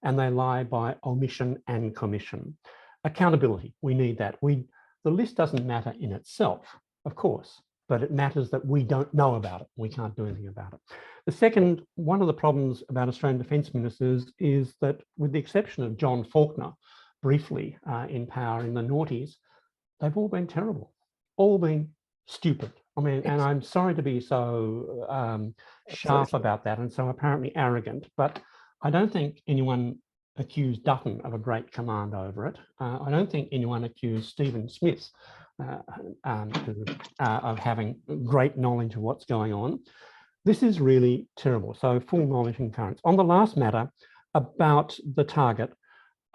and they lie by omission and commission. Accountability, we need that. The list doesn't matter in itself, of course, but it matters that we don't know about it. We can't do anything about it. The second, one of the problems about Australian defence ministers is that, with the exception of John Faulkner, briefly in power in the noughties, they've all been terrible, all been stupid. I mean, and I'm sorry to be so sharp about that and so apparently arrogant, but I don't think anyone accused Dutton of a great command over it. I don't think anyone accused Stephen Smith of having great knowledge of what's going on. This is really terrible. So full knowledge and concurrence. On the last matter about the target,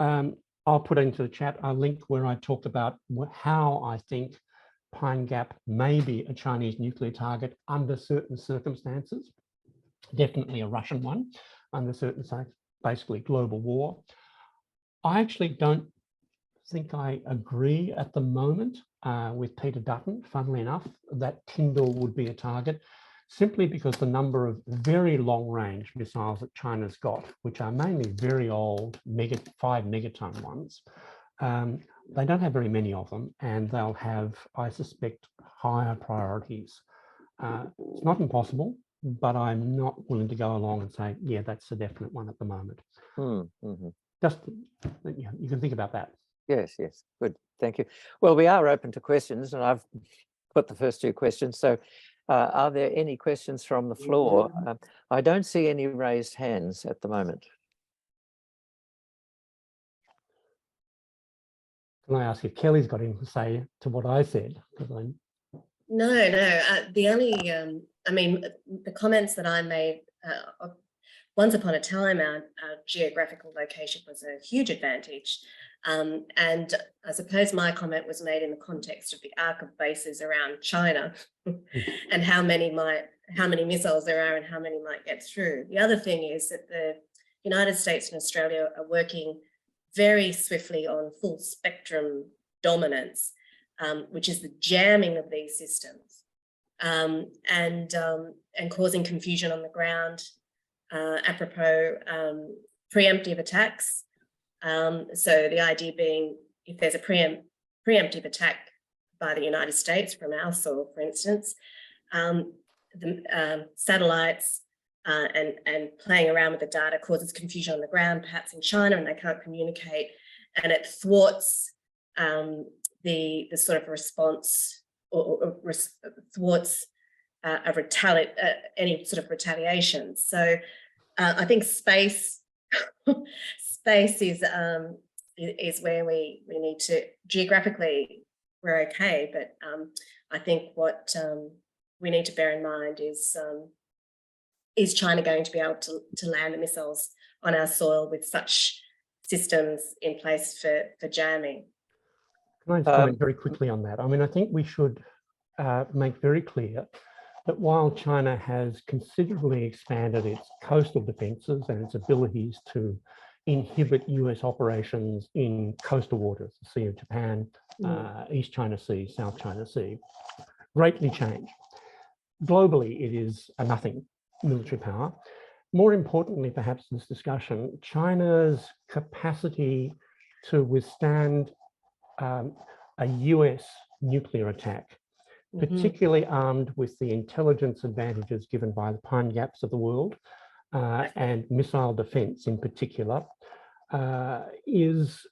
I'll put into the chat a link where I talked about how I think Pine Gap may be a Chinese nuclear target under certain circumstances. Definitely a Russian one under certain, basically global war. I actually don't think I agree at the moment with Peter Dutton, funnily enough, that Tyndall would be a target, simply because the number of very long-range missiles that China's got, which are mainly very old 5 megaton ones, they don't have very many of them, and they'll have, I suspect, higher priorities. It's not impossible, but I'm not willing to go along and say, yeah, that's a definite one at the moment. Just, you can think about that. Yes, yes, good, thank you. Well, we are open to questions, and I've put the first two questions. So are there any questions from the floor? I don't see any raised hands at the moment. Can I ask if Kelly's got anything to say to what I said? No. The only, I mean, the comments that I made, once upon a time, our geographical location was a huge advantage. And I suppose my comment was made in the context of the arc of bases around China and how many missiles there are and how many might get through. The other thing is that the United States and Australia are working very swiftly on full spectrum dominance, which is the jamming of these systems and causing confusion on the ground, apropos preemptive attacks. So the idea being, if there's a preemptive attack by the United States from our soil, for instance, the satellites and playing around with the data causes confusion on the ground, perhaps in China, and they can't communicate, and it thwarts the sort of response or thwarts any sort of retaliation. So I think space is where we need to, geographically we're okay, but I think what we need to bear in mind is China going to be able to land the missiles on our soil with such systems in place for jamming? Can I just comment very quickly on that? I mean, I think we should make very clear that while China has considerably expanded its coastal defences and its abilities to inhibit US operations in coastal waters, the Sea of Japan, East China Sea, South China Sea, greatly changed. Globally, it is a nothing military power. More importantly, perhaps in this discussion, China's capacity to withstand a US nuclear attack, particularly armed with the intelligence advantages given by the Pine Gaps of the world and missile defense in particular, is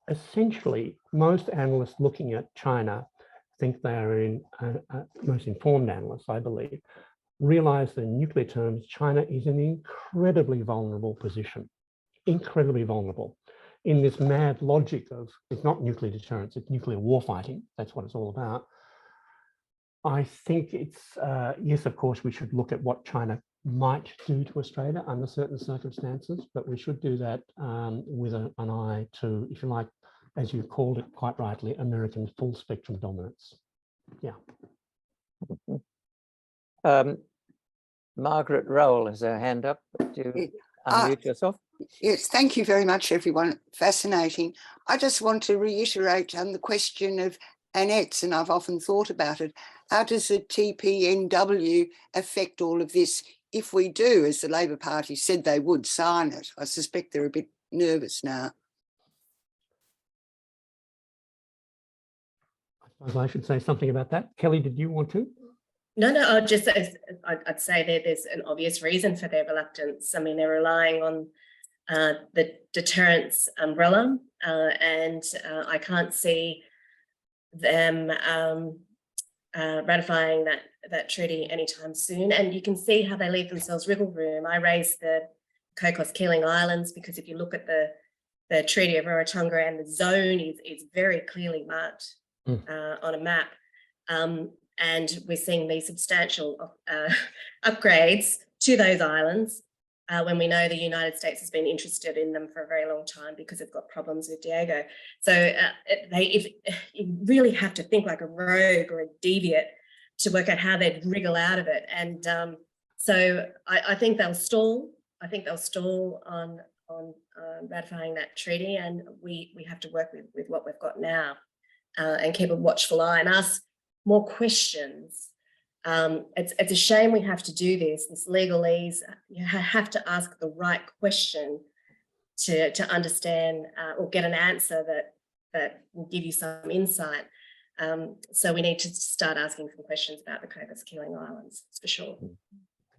essentially, most analysts looking at China think they are in, most informed analysts, I believe, realize that in nuclear terms, China is in an incredibly vulnerable position, incredibly vulnerable. In this mad logic of, it's not nuclear deterrence, it's nuclear warfighting, that's what it's all about. I think it's, yes, of course, we should look at what China might do to Australia under certain circumstances, but we should do that with an eye to, if you like, as you called it quite rightly, American full spectrum dominance. Yeah. Margaret Rowell has her hand up. Do you unmute yourself? Yes, thank you very much, everyone. Fascinating. I just want to reiterate the question of Annette's, and I've often thought about it. How does the TPNW affect all of this if we do, as the Labor Party said they would, sign it? I suspect they're a bit nervous now. I suppose I should say something about that. Kelly, did you want to? No, I'd say there's an obvious reason for their reluctance. I mean, they're relying on the deterrence umbrella, and I can't see them ratifying that treaty anytime soon. And you can see how they leave themselves wriggle room. I raised the Cocos-Keeling Islands because if you look at the Treaty of Rarotonga, and the zone is very clearly marked on a map. And we're seeing these substantial upgrades to those islands when we know the United States has been interested in them for a very long time because they've got problems with Diego. So you really have to think like a rogue or a deviant to work out how they'd wriggle out of it. And so I think they'll stall. I think they'll stall on ratifying that treaty, and we have to work with what we've got now and keep a watchful eye and ask more questions. It's a shame we have to do this legalese. You have to ask the right question to understand or get an answer that will give you some insight. So we need to start asking some questions about the Cocos-Keeling Islands, for sure.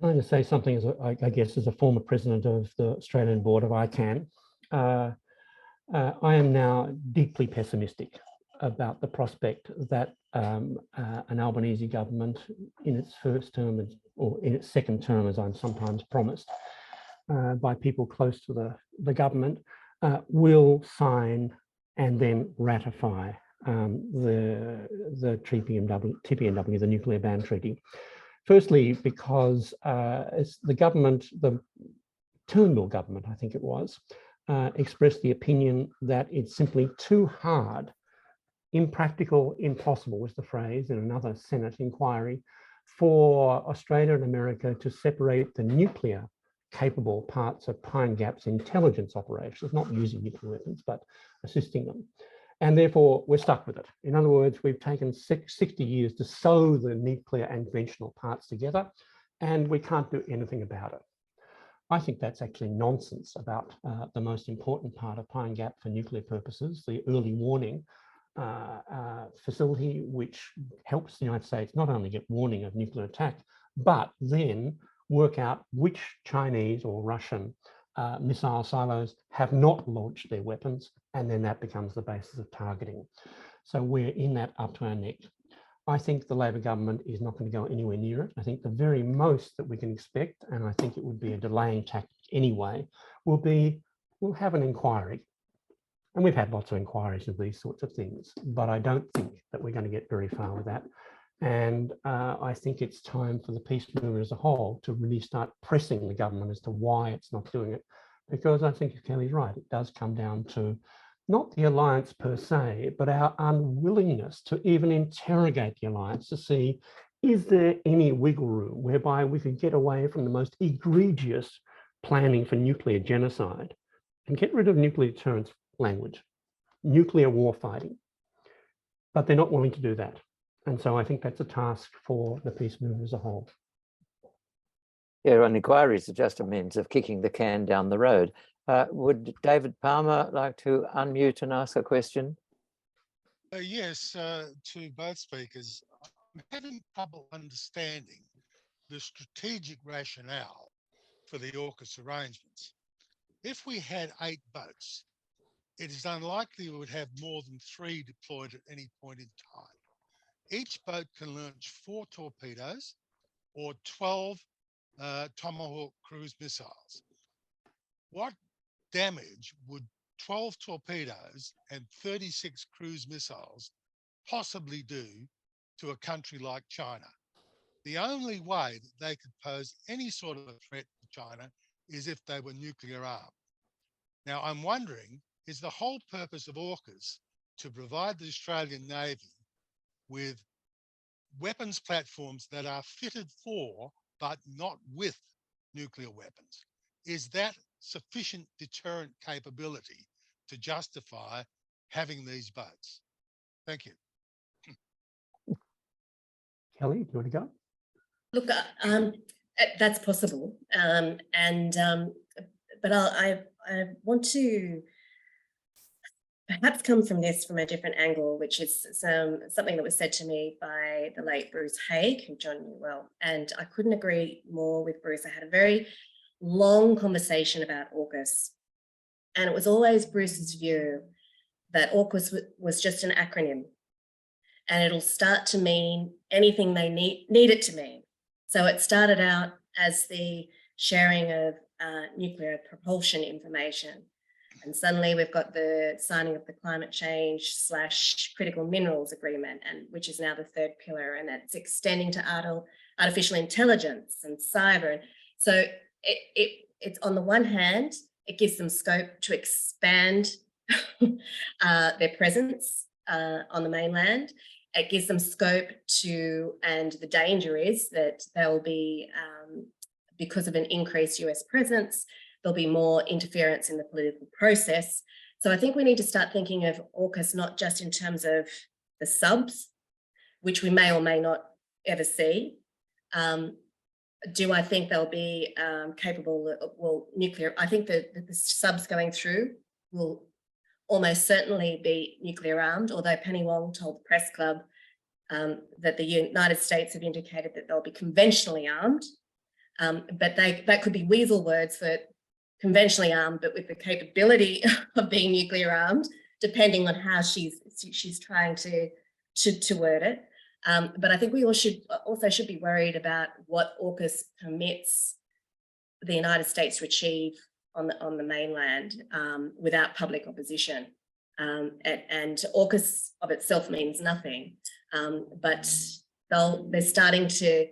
Can I just say something, as I guess, as a former president of the Australian Board of IPAN? I am now deeply pessimistic about the prospect that an Albanese government in its first term, or in its second term, as I'm sometimes promised by people close to the government, will sign and then ratify the TPNW, the Nuclear Ban Treaty. Firstly, because it's the government, the Turnbull government, I think it was, expressed the opinion that it's simply too hard, impractical, impossible was the phrase in another Senate inquiry, for Australia and America to separate the nuclear capable parts of Pine Gap's intelligence operations, not using nuclear weapons, but assisting them. And therefore, we're stuck with it. In other words, we've taken 60 years to sew the nuclear and conventional parts together, and we can't do anything about it. I think that's actually nonsense about the most important part of Pine Gap for nuclear purposes, the early warning facility, which helps the United States not only get warning of nuclear attack, but then work out which Chinese or Russian missile silos have not launched their weapons, and then that becomes the basis of targeting. So we're in that up to our neck. I think the Labor government is not going to go anywhere near it. I think the very most that we can expect, and I think it would be a delaying tactic anyway, will be we'll have an inquiry. And we've had lots of inquiries of these sorts of things, but I don't think that we're going to get very far with that. And I think it's time for the peace movement as a whole to really start pressing the government as to why it's not doing it. Because I think Kelly's right, it does come down to not the alliance per se, but our unwillingness to even interrogate the alliance to see, is there any wiggle room whereby we could get away from the most egregious planning for nuclear genocide and get rid of nuclear deterrence language, nuclear war fighting, but they're not willing to do that. And so I think that's a task for the peace movement as a whole. Yeah, and inquiries are just a means of kicking the can down the road. Would David Palmer like to unmute and ask a question? Yes, to both speakers. I'm having trouble understanding the strategic rationale for the AUKUS arrangements. If we had 8 boats, it is unlikely we would have more than 3 deployed at any point in time. Each boat can launch 4 torpedoes or 12 Tomahawk cruise missiles. What damage would 12 torpedoes and 36 cruise missiles possibly do to a country like China? The only way that they could pose any sort of a threat to China is if they were nuclear armed. Now, I'm wondering, is the whole purpose of AUKUS to provide the Australian Navy with weapons platforms that are fitted for, but not with, nuclear weapons? Is that sufficient deterrent capability to justify having these boats? Thank you. Kelly, do you want to go? Look, that's possible, but I want to perhaps come from this from a different angle, which is something that was said to me by the late Bruce Haig, who John knew well, and I couldn't agree more with Bruce. I had a very long conversation about AUKUS, and it was always Bruce's view that AUKUS was just an acronym, and it'll start to mean anything they need it to mean. So it started out as the sharing of nuclear propulsion information. And suddenly we've got the signing of the climate change / critical minerals agreement, and which is now the 3rd pillar, and it's extending to artificial intelligence and cyber. So it's on the one hand, it gives them scope to expand their presence on the mainland. It gives them scope to, and the danger is that they'll be, because of an increased US presence, there'll be more interference in the political process. So I think we need to start thinking of AUKUS not just in terms of the subs, which we may or may not ever see. Do I think they'll be capable of, well, nuclear? I think that the subs going through will almost certainly be nuclear armed, although Penny Wong told the press club that the United States have indicated that they'll be conventionally armed, but that could be weasel words for conventionally armed, but with the capability of being nuclear armed, depending on how she's trying to word it. But I think we all should be worried about what AUKUS permits the United States to achieve on the mainland without public opposition. And AUKUS of itself means nothing, but they're starting to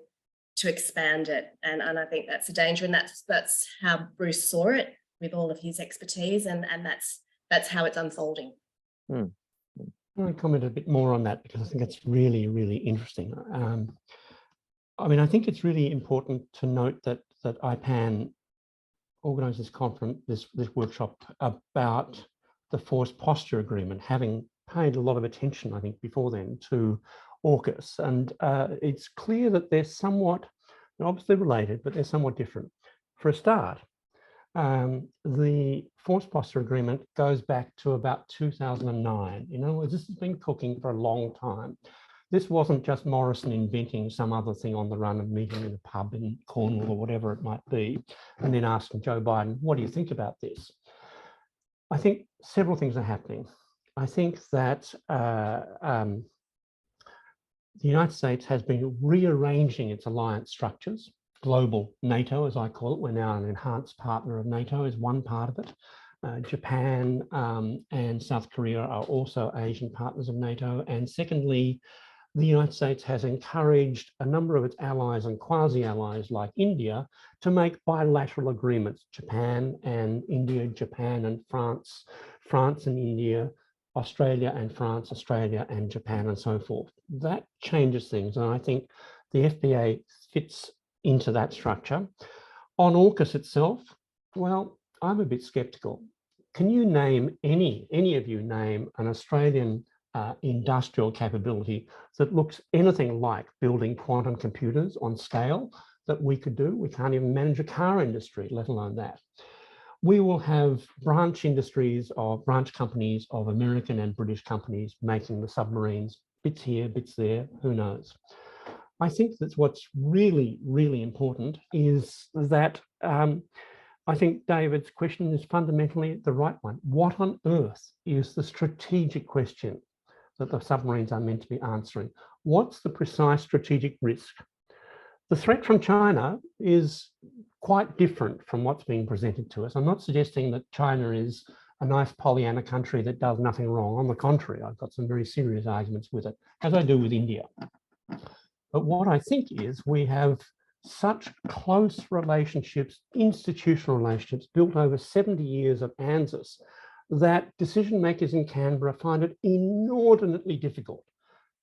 expand it, and I think that's a danger, and that's how Bruce saw it. with all of his expertise, and that's how it's unfolding. Mm. I want to comment a bit more on that because I think it's really, really interesting. I mean, I think it's really important to note that IPAN organised this conference, this workshop about the Force Posture Agreement, having paid a lot of attention, I think, before then to AUKUS. And it's clear that they're somewhat, they're obviously related, but they're somewhat different. For a start, the Force Posture Agreement goes back to about 2009. In other words, this has been cooking for a long time. This wasn't just Morrison inventing some other thing on the run and meeting in a pub in Cornwall or whatever it might be, and then asking Joe Biden, what do you think about this? I think several things are happening. I think that the United States has been rearranging its alliance structures. Global NATO, as I call it, we're now an enhanced partner of NATO, is one part of it. Japan and South Korea are also Asian partners of NATO. And secondly, the United States has encouraged a number of its allies and quasi-allies like India to make bilateral agreements, Japan and India, Japan and France, France and India, Australia and France, Australia and Japan, and so forth. That changes things, and I think the FPA fits into that structure. On AUKUS itself, well, I'm a bit skeptical. Can you name any of you name an Australian industrial capability that looks anything like building quantum computers on scale that we could do? We can't even manage a car industry, let alone that. We will have branch industries or branch companies of American and British companies making the submarines, bits here, bits there, who knows. I think that's what's really, really important is that I think David's question is fundamentally the right one. What on earth is the strategic question that the submarines are meant to be answering? What's the precise strategic risk? The threat from China is quite different from what's being presented to us. I'm not suggesting that China is a nice Pollyanna country that does nothing wrong. On the contrary, I've got some very serious arguments with it, as I do with India. But what I think is we have such close relationships, institutional relationships built over 70 years of ANZUS, that decision makers in Canberra find it inordinately difficult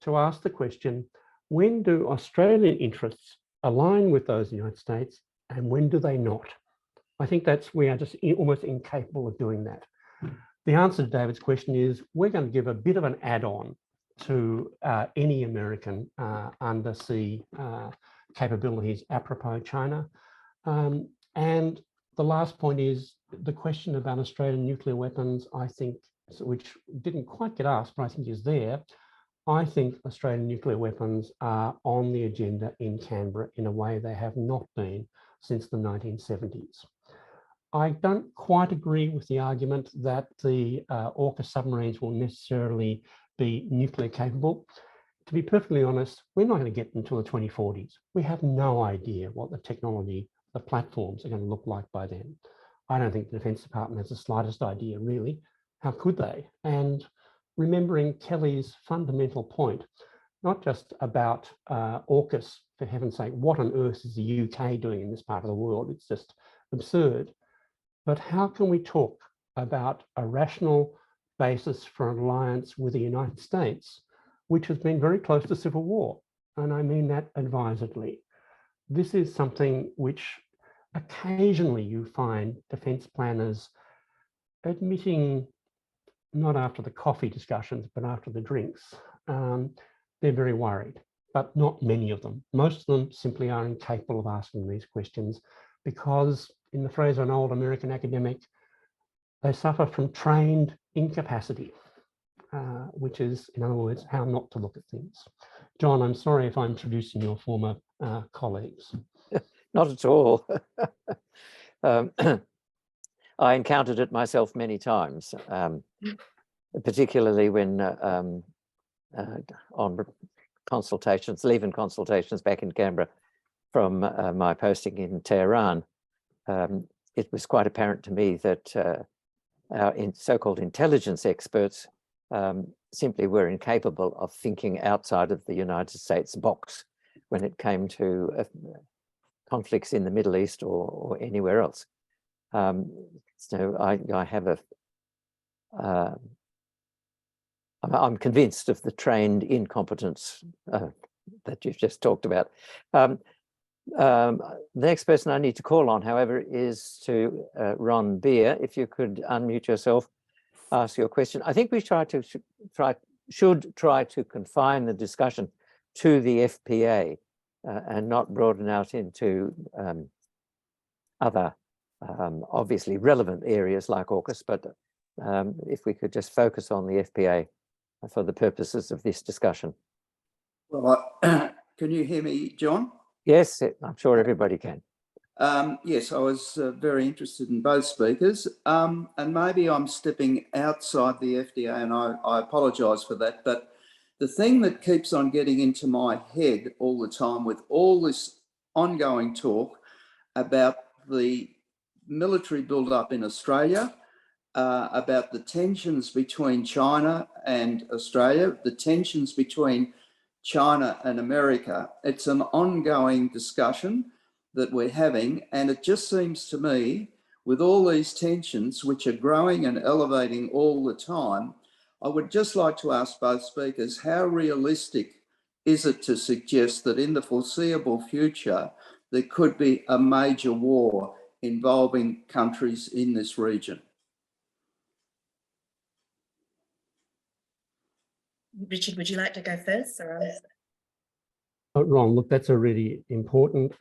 to ask the question, when do Australian interests align with those of the United States and when do they not? I think we are just almost incapable of doing that. The answer to David's question is we're going to give a bit of an add-on to any American undersea capabilities apropos China. And the last point is the question about Australian nuclear weapons, I think, which didn't quite get asked, but I think is there. I think Australian nuclear weapons are on the agenda in Canberra in a way they have not been since the 1970s. I don't quite agree with the argument that the AUKUS submarines will necessarily be nuclear capable. To be perfectly honest, we're not going to get them until the 2040s. We have no idea what the technology, the platforms are going to look like by then. I don't think the Defence Department has the slightest idea, really. How could they? And remembering Kelly's fundamental point, not just about AUKUS, for heaven's sake, what on earth is the UK doing in this part of the world? It's just absurd. But how can we talk about a rational basis for an alliance with the United States, which has been very close to civil war? And I mean that advisedly. This is something which occasionally you find defence planners admitting, not after the coffee discussions, but after the drinks. They're very worried, but not many of them. Most of them simply are incapable of asking these questions because, in the phrase of an old American academic, they suffer from trained incapacity, which is, in other words, how not to look at things. John, I'm sorry if I'm introducing your former colleagues. Not at all. I encountered it myself many times, particularly when on consultations, leave-in consultations back in Canberra from my posting in Tehran. It was quite apparent to me that our so-called intelligence experts simply were incapable of thinking outside of the United States box when it came to conflicts in the Middle East or anywhere else. So I have a, I'm convinced of the trained incompetence that you've just talked about. The next person I need to call on, however, is to Ron Beer. If you could unmute yourself, ask your question. I think we should try to confine the discussion to the FPA and not broaden out into other obviously relevant areas like AUKUS, but if we could just focus on the FPA for the purposes of this discussion. Well, can you hear me, John? Yes, I'm sure everybody can. Yes, I was very interested in both speakers, and maybe I'm stepping outside the FDA, and I apologise for that, but the thing that keeps on getting into my head all the time with all this ongoing talk about the military build-up in Australia, about the tensions between China and Australia, the tensions between China and America. It's an ongoing discussion that we're having, and it just seems to me, with all these tensions which are growing and elevating all the time, I would just like to ask both speakers, how realistic is it to suggest that in the foreseeable future there could be a major war involving countries in this region? Richard, would you like to go first? Or Ron, look, that's a really important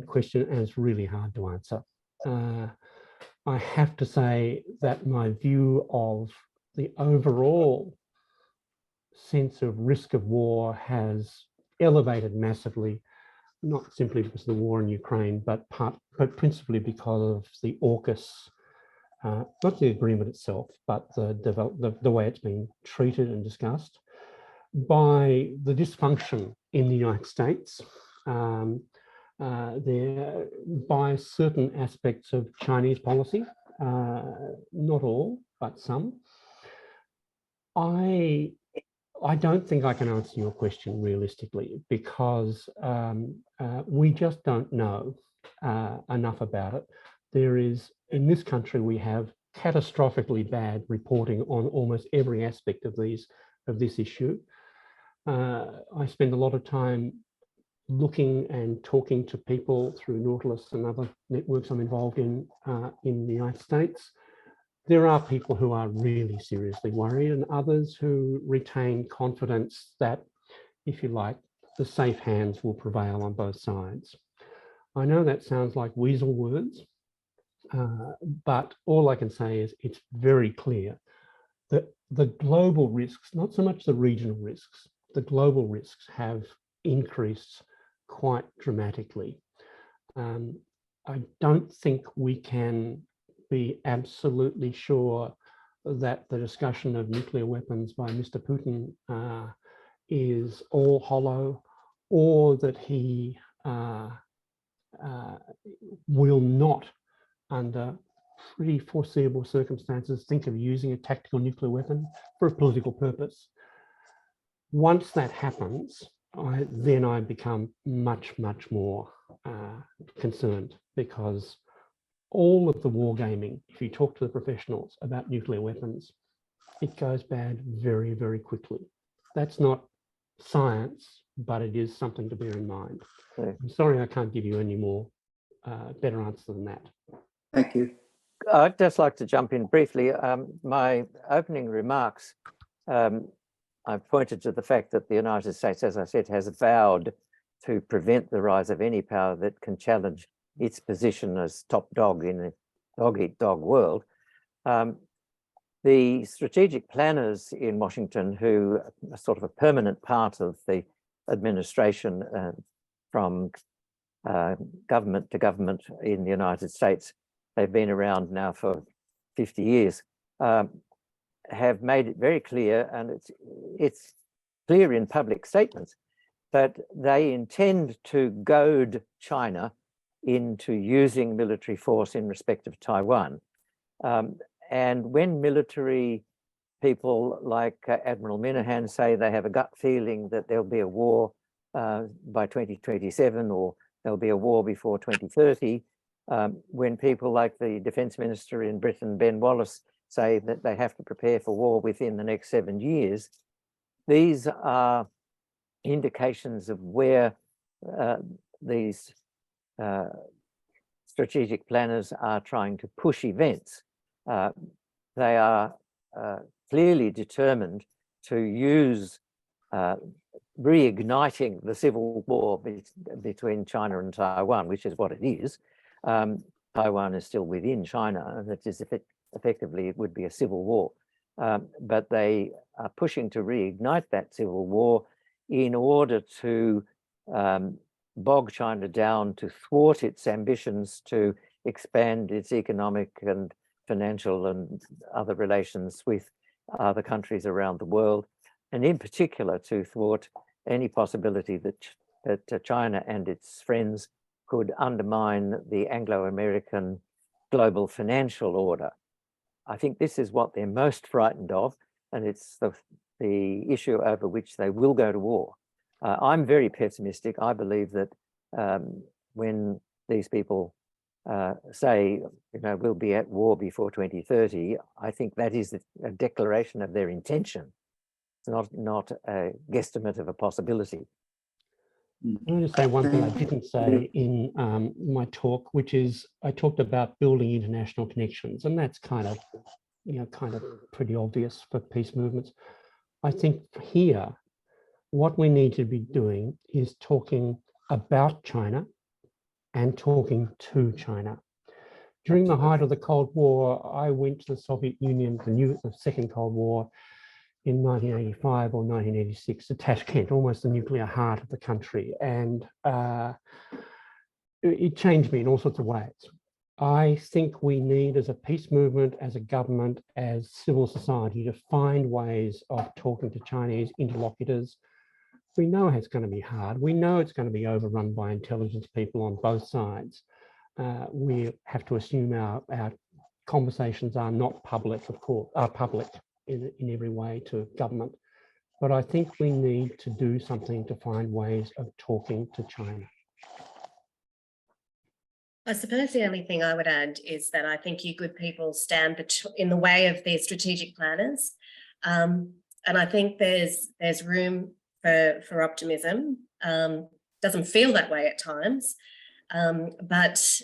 question, and it's really hard to answer. I have to say that my view of the overall sense of risk of war has elevated massively, not simply because of the war in Ukraine, but principally because of the AUKUS, not the agreement itself, but the way it's been treated and discussed, by the dysfunction in the United States, by certain aspects of Chinese policy, not all, but some. I don't think I can answer your question realistically, because we just don't know enough about it. There is, in this country, we have catastrophically bad reporting on almost every aspect of this issue. I spend a lot of time looking and talking to people through Nautilus and other networks I'm involved in the United States. There are people who are really seriously worried, and others who retain confidence that, if you like, the safe hands will prevail on both sides. I know that sounds like weasel words, but all I can say is it's very clear that the global risks, not so much the regional risks, the global risks have increased quite dramatically. I don't think we can be absolutely sure that the discussion of nuclear weapons by Mr. Putin is all hollow, or that he will not, under pretty foreseeable circumstances, think of using a tactical nuclear weapon for a political purpose. Once that happens, then I become much more concerned, because all of the wargaming, if you talk to the professionals about nuclear weapons, it goes bad very quickly. That's not science, but it is something to bear in mind. Yeah. I'm sorry I can't give you any more better answer than that. Thank you. I'd just like to jump in briefly. My opening remarks, I've pointed to the fact that the United States, as I said, has vowed to prevent the rise of any power that can challenge its position as top dog in a dog-eat-dog world. The strategic planners in Washington, who are sort of a permanent part of the administration from government to government in the United States, they've been around now for 50 years, have made it very clear, and it's clear in public statements, that they intend to goad China into using military force in respect of Taiwan. And when military people like Admiral Minahan say they have a gut feeling that there'll be a war by 2027, or there'll be a war before 2030, when people like the Defence Minister in Britain, Ben Wallace, say that they have to prepare for war within the next 7 years, these are indications of where these strategic planners are trying to push events. They are clearly determined to use reigniting the civil war between China and Taiwan, which is what it is. Taiwan is still within China, and it is effectively, it would be a civil war. But they are pushing to reignite that civil war in order to bog China down, to thwart its ambitions to expand its economic and financial and other relations with other countries around the world, and in particular to thwart any possibility that China and its friends could undermine the Anglo-American global financial order. I think this is what they're most frightened of, and it's the issue over which they will go to war. I'm very pessimistic. I believe that when these people say, we'll be at war before 2030, I think that is a declaration of their intention. It's not a guesstimate of a possibility. I'm going to say one thing I didn't say in my talk, which is I talked about building international connections, and that's kind of pretty obvious for peace movements. I think here, what we need to be doing is talking about China and talking to China. During the height of the Cold War, I went to the Soviet Union, the Second Cold War, in 1985 or 1986, to Tashkent, almost the nuclear heart of the country. And it changed me in all sorts of ways. I think we need, as a peace movement, as a government, as civil society, to find ways of talking to Chinese interlocutors. We know it's going to be hard. We know it's going to be overrun by intelligence people on both sides. We have to assume our conversations are not public, of course, are public in every way to government. But I think we need to do something to find ways of talking to China. I suppose the only thing I would add is that I think you good people stand in the way of these strategic planners. And I think there's room for optimism. Doesn't feel that way at times. But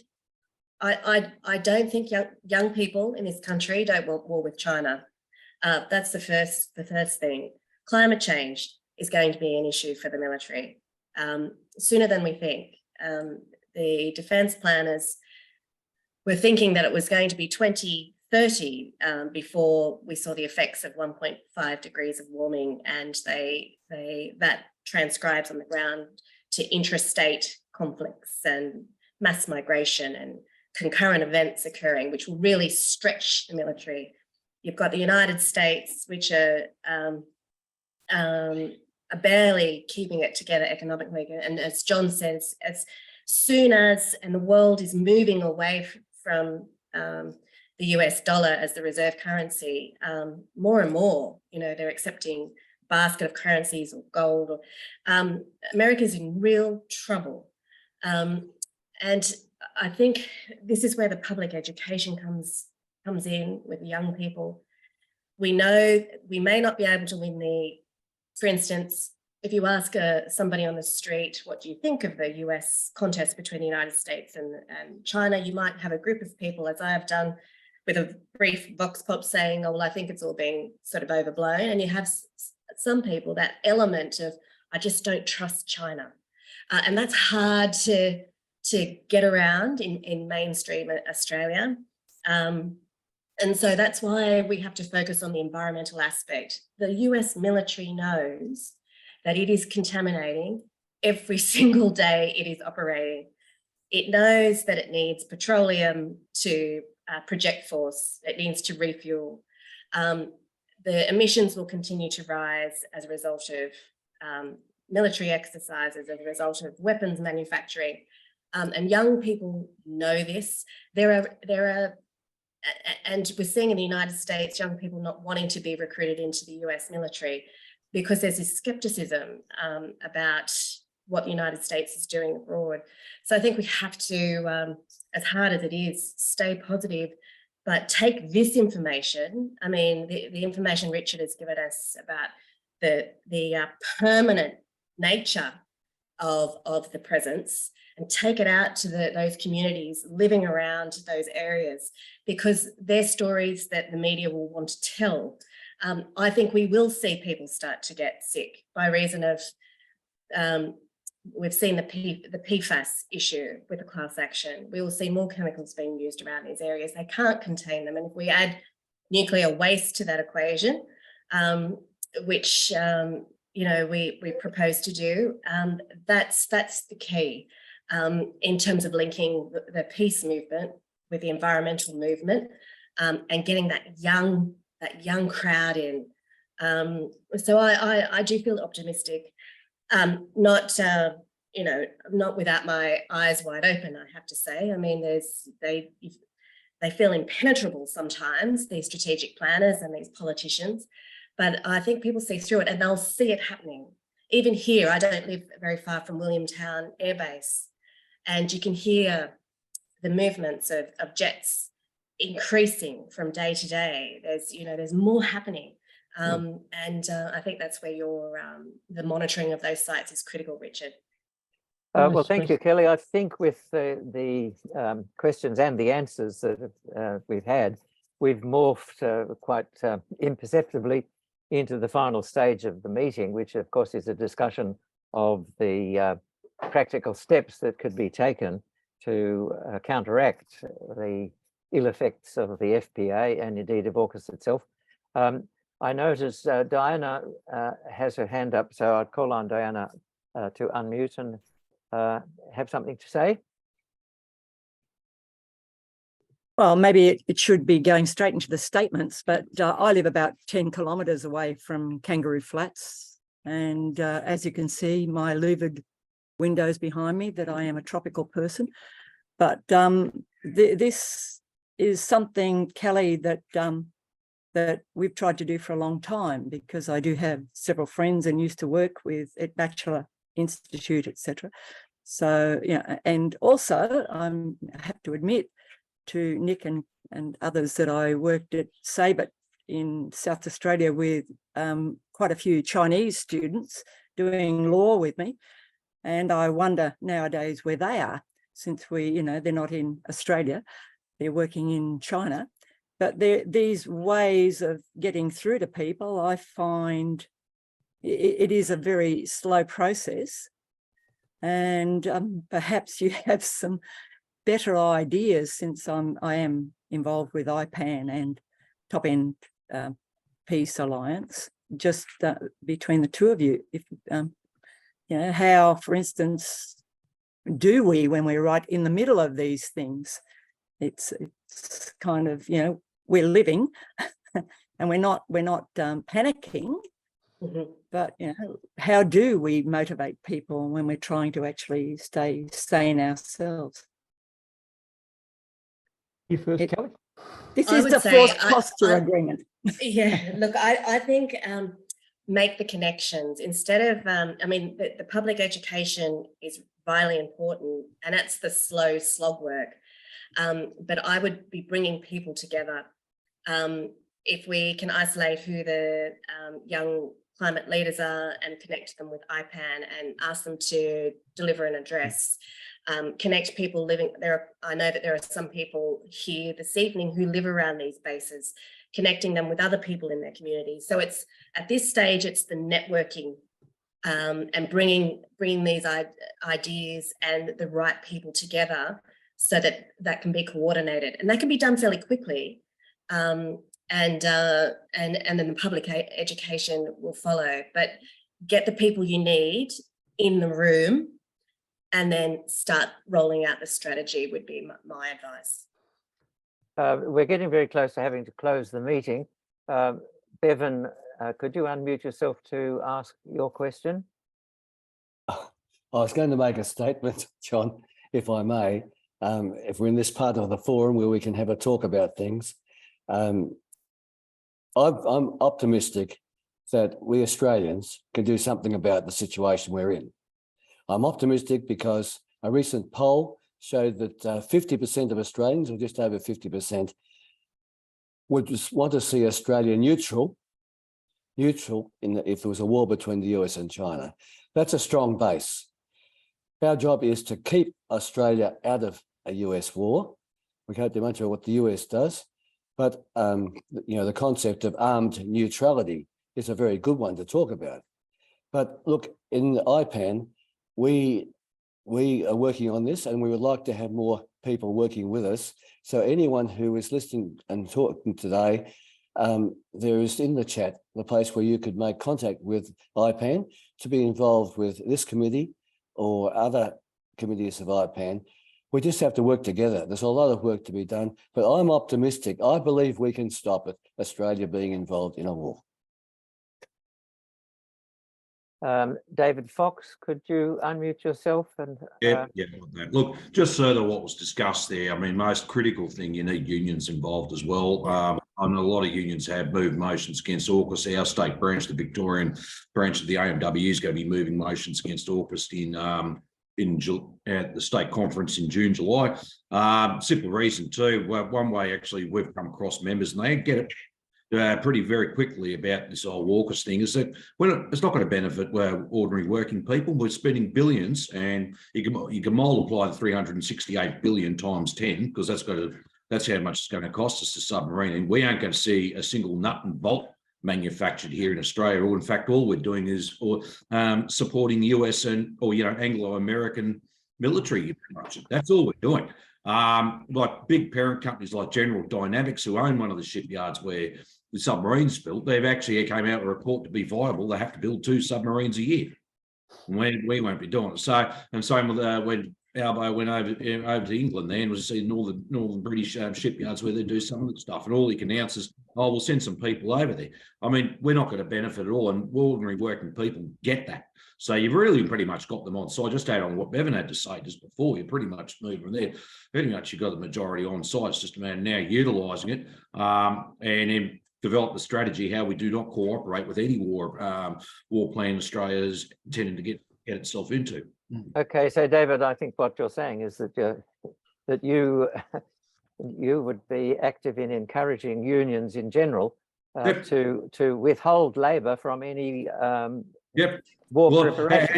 I don't think young people in this country don't want war with China. That's the first thing. Climate change is going to be an issue for the military sooner than we think. The defence planners were thinking that it was going to be 2030 before we saw the effects of 1.5 degrees of warming, and that transcribes on the ground to intrastate conflicts and mass migration and concurrent events occurring, which will really stretch the military. You've got the United States, which are barely keeping it together economically. And as John says, as soon as, and the world is moving away from the US dollar as the reserve currency, more and more, they're accepting a basket of currencies or gold. America's in real trouble. And I think this is where the public education comes in with young people. We know we may not be able to win for instance, if you ask somebody on the street, what do you think of the US contest between the United States and China, you might have a group of people, as I have done, with a brief vox pop saying, oh, well, I think it's all being sort of overblown. And you have some people, that element of, I just don't trust China. And that's hard to get around in mainstream Australia. And so that's why we have to focus on the environmental aspect. The US military knows that it is contaminating every single day it is operating. It knows that it needs petroleum to project force. It needs to refuel. The emissions will continue to rise as a result of military exercises, as a result of weapons manufacturing. And young people know this. There are, and we're seeing in the United States, young people not wanting to be recruited into the US military because there's this skepticism about what the United States is doing abroad. So I think we have to, as hard as it is, stay positive, but take this information. I mean, the information Richard has given us about the permanent nature of the presence, and take it out to those communities living around those areas, because they're stories that the media will want to tell. I think we will see people start to get sick by reason of, we've seen the PFAS issue with the class action. We will see more chemicals being used around these areas. They can't contain them. And if we add nuclear waste to that equation, which you know, we propose to do, that's the key in terms of linking the peace movement with the environmental movement, and getting that young crowd in. So I do feel optimistic, not you know, not without my eyes wide open, I have to say. I mean, they feel impenetrable sometimes, these strategic planners and these politicians. But I think people see through it, and they'll see it happening. Even here, I don't live very far from Williamtown Air Base, and you can hear the movements of jets increasing from day to day. There's more happening, and I think that's where the monitoring of those sites is critical, Richard. Well, thank you, Kelly. I think with the questions and the answers that we've had, we've morphed quite imperceptibly into the final stage of the meeting, which of course is a discussion of the practical steps that could be taken to counteract the ill effects of the FPA and indeed of AUKUS itself. I notice Diana has her hand up, so I'd call on Diana to unmute and have something to say. Well, maybe it should be going straight into the statements, but I live about 10 kilometres away from Kangaroo Flats. And as you can see, my louvered windows behind me, that I am a tropical person. But this is something, Kelly, that we've tried to do for a long time, because I do have several friends and used to work with at Bachelor Institute, etc. So, yeah, and also I have to admit to Nick and others that I worked at SABIT in South Australia with quite a few Chinese students doing law with me. And I wonder nowadays where they are, since they're not in Australia, they're working in China. But these ways of getting through to people, I find it is a very slow process. And perhaps you have some better ideas, since I am involved with IPAN and Top End Peace Alliance, just between the two of you. If how, for instance, do we, when we're right in the middle of these things, it's kind of, we're living and we're not panicking. Mm-hmm. But how do we motivate people when we're trying to actually stay sane ourselves? You first, Kelly. This I is would the say forced posture agreement. Yeah, look, I think make the connections instead of, the public education is vitally important, and that's the slow slog work. But I would be bringing people together. If we can isolate who the young climate leaders are and connect them with IPAN and ask them to deliver an address, connect people living there. I know that there are some people here this evening who live around these bases, connecting them with other people in their community. So it's at this stage, it's the networking and bringing these ideas and the right people together, so that can be coordinated, and that can be done fairly quickly. And then the public education will follow. But get the people you need in the room, and then start rolling out the strategy would be my advice. We're getting very close to having to close the meeting. Bevan, could you unmute yourself to ask your question? I was going to make a statement, John, if I may. If we're in this part of the forum where we can have a talk about things, I'm optimistic that we Australians can do something about the situation we're in. I'm optimistic because a recent poll showed that 50% of Australians, or just over 50%, would just want to see Australia neutral if there was a war between the US and China. That's a strong base. Our job is to keep Australia out of a US war. We can't do much about what the US does, but the concept of armed neutrality is a very good one to talk about. But look, in the IPAN, we are working on this, and we would like to have more people working with us. So anyone who is listening and talking today, there is in the chat the place where you could make contact with IPAN to be involved with this committee or other committees of IPAN. We just have to work together. There's a lot of work to be done, but I'm optimistic. I believe we can stop it, Australia being involved in a war. David Fox, could you unmute yourself? And Yeah. Look, just further what was discussed there. I mean, most critical thing, you need unions involved as well. I know a lot of unions have moved motions against AUKUS. Our state branch, the Victorian branch of the AMW, is going to be moving motions against AUKUS at the state conference in June, July. Simple reason too. Well, one way actually we've come across members and they get it very quickly about this whole AUKUS thing is that it's not going to benefit ordinary working people. We're spending billions, and you can multiply the 368 billion times 10 because that's how much it's going to cost us to submarine. And we aren't going to see a single nut and bolt manufactured here in Australia. Or in fact, all we're doing is supporting the US or Anglo-American military. That's all we're doing. Like big parent companies like General Dynamics, who own one of the shipyards where the submarines built, they've actually came out with a report to be viable. They have to build 2 submarines a year. We won't be doing it. So, and same with when Albo went over to England there and was seeing northern British shipyards where they do some of the stuff. And all he can announce is, oh, we'll send some people over there. I mean, we're not going to benefit at all. And ordinary working people get that. So you've really pretty much got them on side. Just add on what Bevan had to say just before, you're pretty much moving from there. Pretty much you've got the majority on side. It's just a matter of now utilising it and then develop the strategy how we do not cooperate with any war plan Australia is intending to get itself into. okay, so David, I think what you're saying is that you would be active in encouraging unions in general to withhold labour from any war preparation.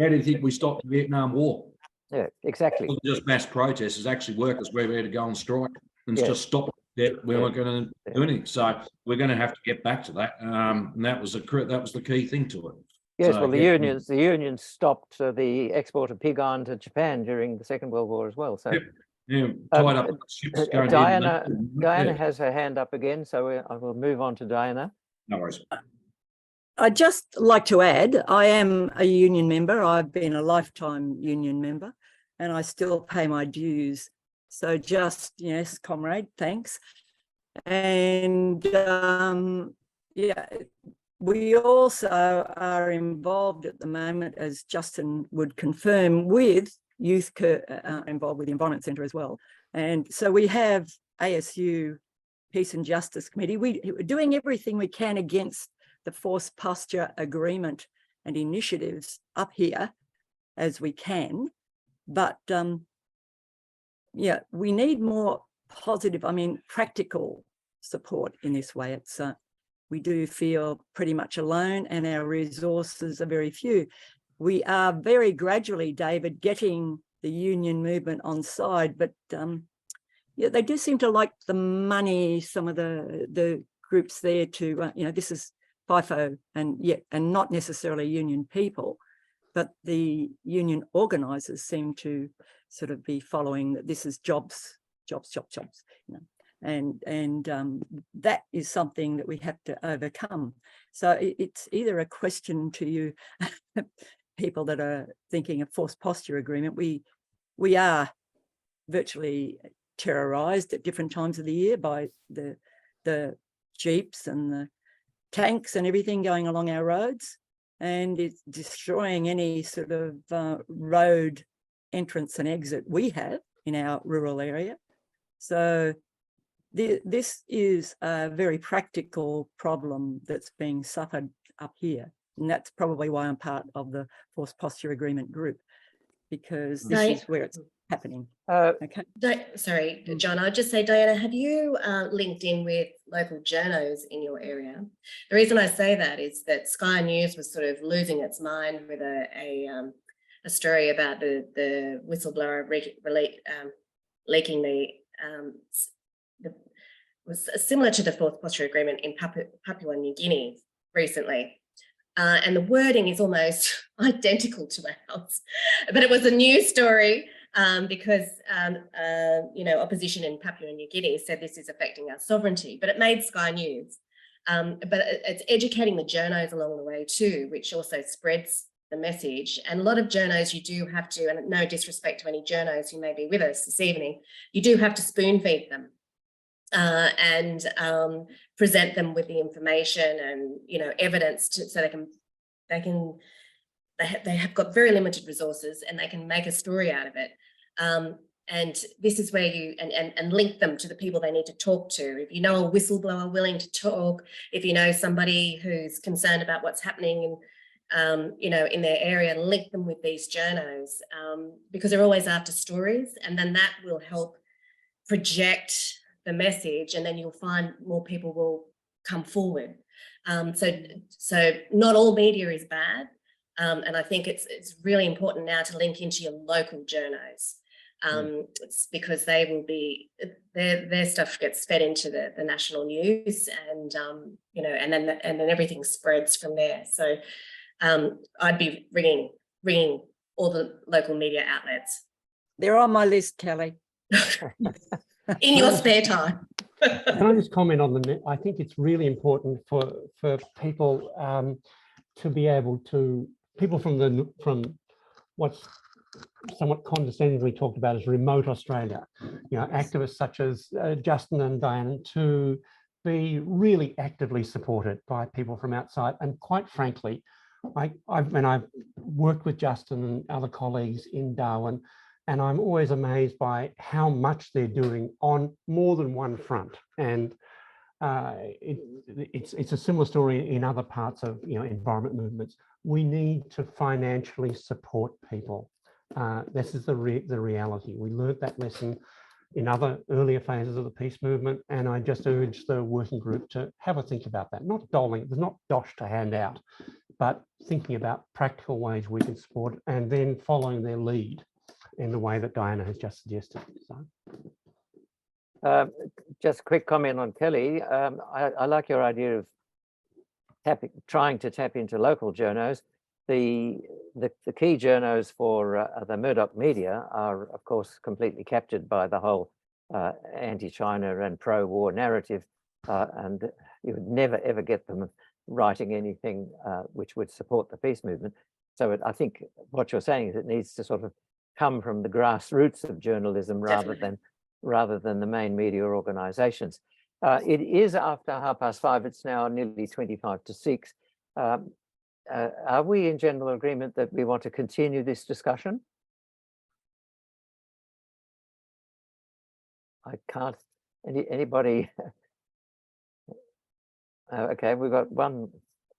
How do you think we stopped the Vietnam War? Yeah, exactly. It wasn't just mass protests. It's actually workers where we had to go on strike and just stop it. We weren't going to do anything. So we're going to have to get back to that. And that was the key thing to it. Yes, So, well, the unions stopped the export of pig iron to Japan during the Second World War as well. So, tied up ships going Diana has her hand up again, so I will move on to Diana. No worries. I'd just like to add, I am a union member. I've been a lifetime union member, and I still pay my dues. So just, yes, comrade, thanks. And we also are involved at the moment, as Justin would confirm, with youth involved with the Environment Centre as well. And so we have ASU Peace and Justice Committee. We're doing everything we can against the forced posture agreement and initiatives up here as we can. But we need more positive, practical support in this way. It's we do feel pretty much alone and our resources are very few. We are very gradually, David, getting the union movement on side, but they do seem to like the money, some of the groups there to, this is FIFO and not necessarily union people, but the union organisers seem to sort of be following that this is jobs. And that is something that we have to overcome. So it's either a question to you people that are thinking of forced posture agreement. We are virtually terrorized at different times of the year by the jeeps and the tanks and everything going along our roads, and it's destroying any sort of road entrance and exit we have in our rural area. So this is a very practical problem that's being suffered up here. And that's probably why I'm part of the Force Posture Agreement group, because this Right. is where it's happening. Okay. Sorry, John, I'll just say, Diana, have you linked in with local journos in your area? The reason I say that is that Sky News was sort of losing its mind with a story about the whistleblower leaking was similar to the Fourth Posture Agreement in Papua New Guinea recently. And the wording is almost identical to ours, but it was a news story because, opposition in Papua New Guinea said this is affecting our sovereignty, but it made Sky News. But it's educating the journos along the way too, which also spreads the message. And a lot of journos, you do have to, and no disrespect to any journos who may be with us this evening, you do have to spoon feed them. And present them with the information and evidence so they have got very limited resources and they can make a story out of it. And this is where you and link them to the people they need to talk to. If you know a whistleblower willing to talk, if you know somebody who's concerned about what's happening in their area, link them with these journos because they're always after stories, and then that will help project the message, and then you'll find more people will come forward. So not all media is bad, and I think it's really important now to link into your local journos. It's because they will be their stuff gets fed into the national news, and and then everything spreads from there. So I'd be ringing all the local media outlets. They're on my list, Kelly. In your spare time. Can I just comment on I think it's really important for people to be able to, people from what's somewhat condescendingly talked about as remote Australia, activists such as Justin and Diana, to be really actively supported by people from outside. And quite frankly, I've worked with Justin and other colleagues in Darwin, and I'm always amazed by how much they're doing on more than one front. And it's a similar story in other parts of environment movements. We need to financially support people. This is the reality. We learned that lesson in other earlier phases of the peace movement, and I just urge the working group to have a think about that. Not doling, there's not dosh to hand out, but thinking about practical ways we can support, and then following their lead in the way that Diana has just suggested. So. Just a quick comment on Kelly. I like your idea of trying to tap into local journos. The key journos for the Murdoch media are, of course, completely captured by the whole anti-China and pro-war narrative, and you would never, ever get them writing anything which would support the peace movement. So I think what you're saying is it needs to sort of come from the grassroots of journalism rather than the main media organizations. It is after 5:30. It's now nearly 25 to 6. Are we in general agreement that we want to continue this discussion? I can't, anybody? Okay, we've got one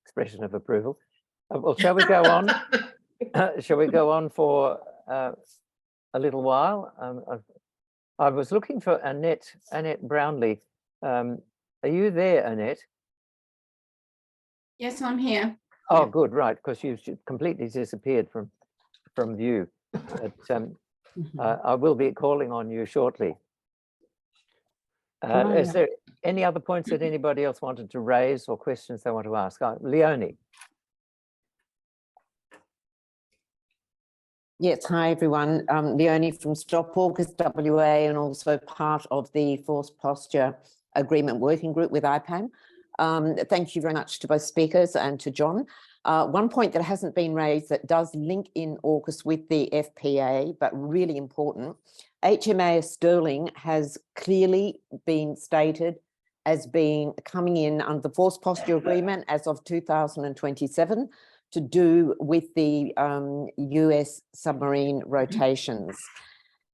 expression of approval. Well, shall we go on? Shall we go on for a little while? I was looking for Annette Brownlee. Are you there, Annette? Yes, I'm here. Oh, good, right, because you completely disappeared from view. But, I will be calling on you shortly. Is there any other points that anybody else wanted to raise or questions they want to ask? Leonie. Yes, hi everyone. Leonie from Stop AUKUS WA, and also part of the Force Posture Agreement Working Group with IPAN. Thank you very much to both speakers and to John. One point that hasn't been raised that does link in AUKUS with the FPA, but really important, HMAS Stirling has clearly been stated as coming in under the Force Posture Agreement as of 2027 to do with the US submarine rotations.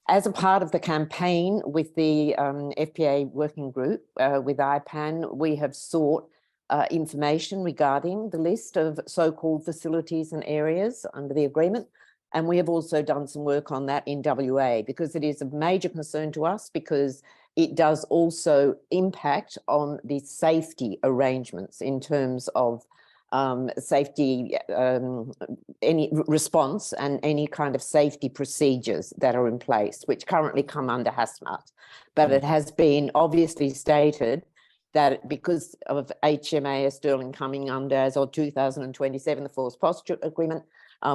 As a part of the campaign with the FPA working group with IPAN, we have sought information regarding the list of so-called facilities and areas under the agreement. And we have also done some work on that in WA, because it is of major concern to us, because it does also impact on the safety arrangements in terms of safety, any response and any kind of safety procedures that are in place, which currently come under HMAS. But it has been obviously stated that because of HMAS Stirling coming under, as of 2027, the Force Posture Agreement,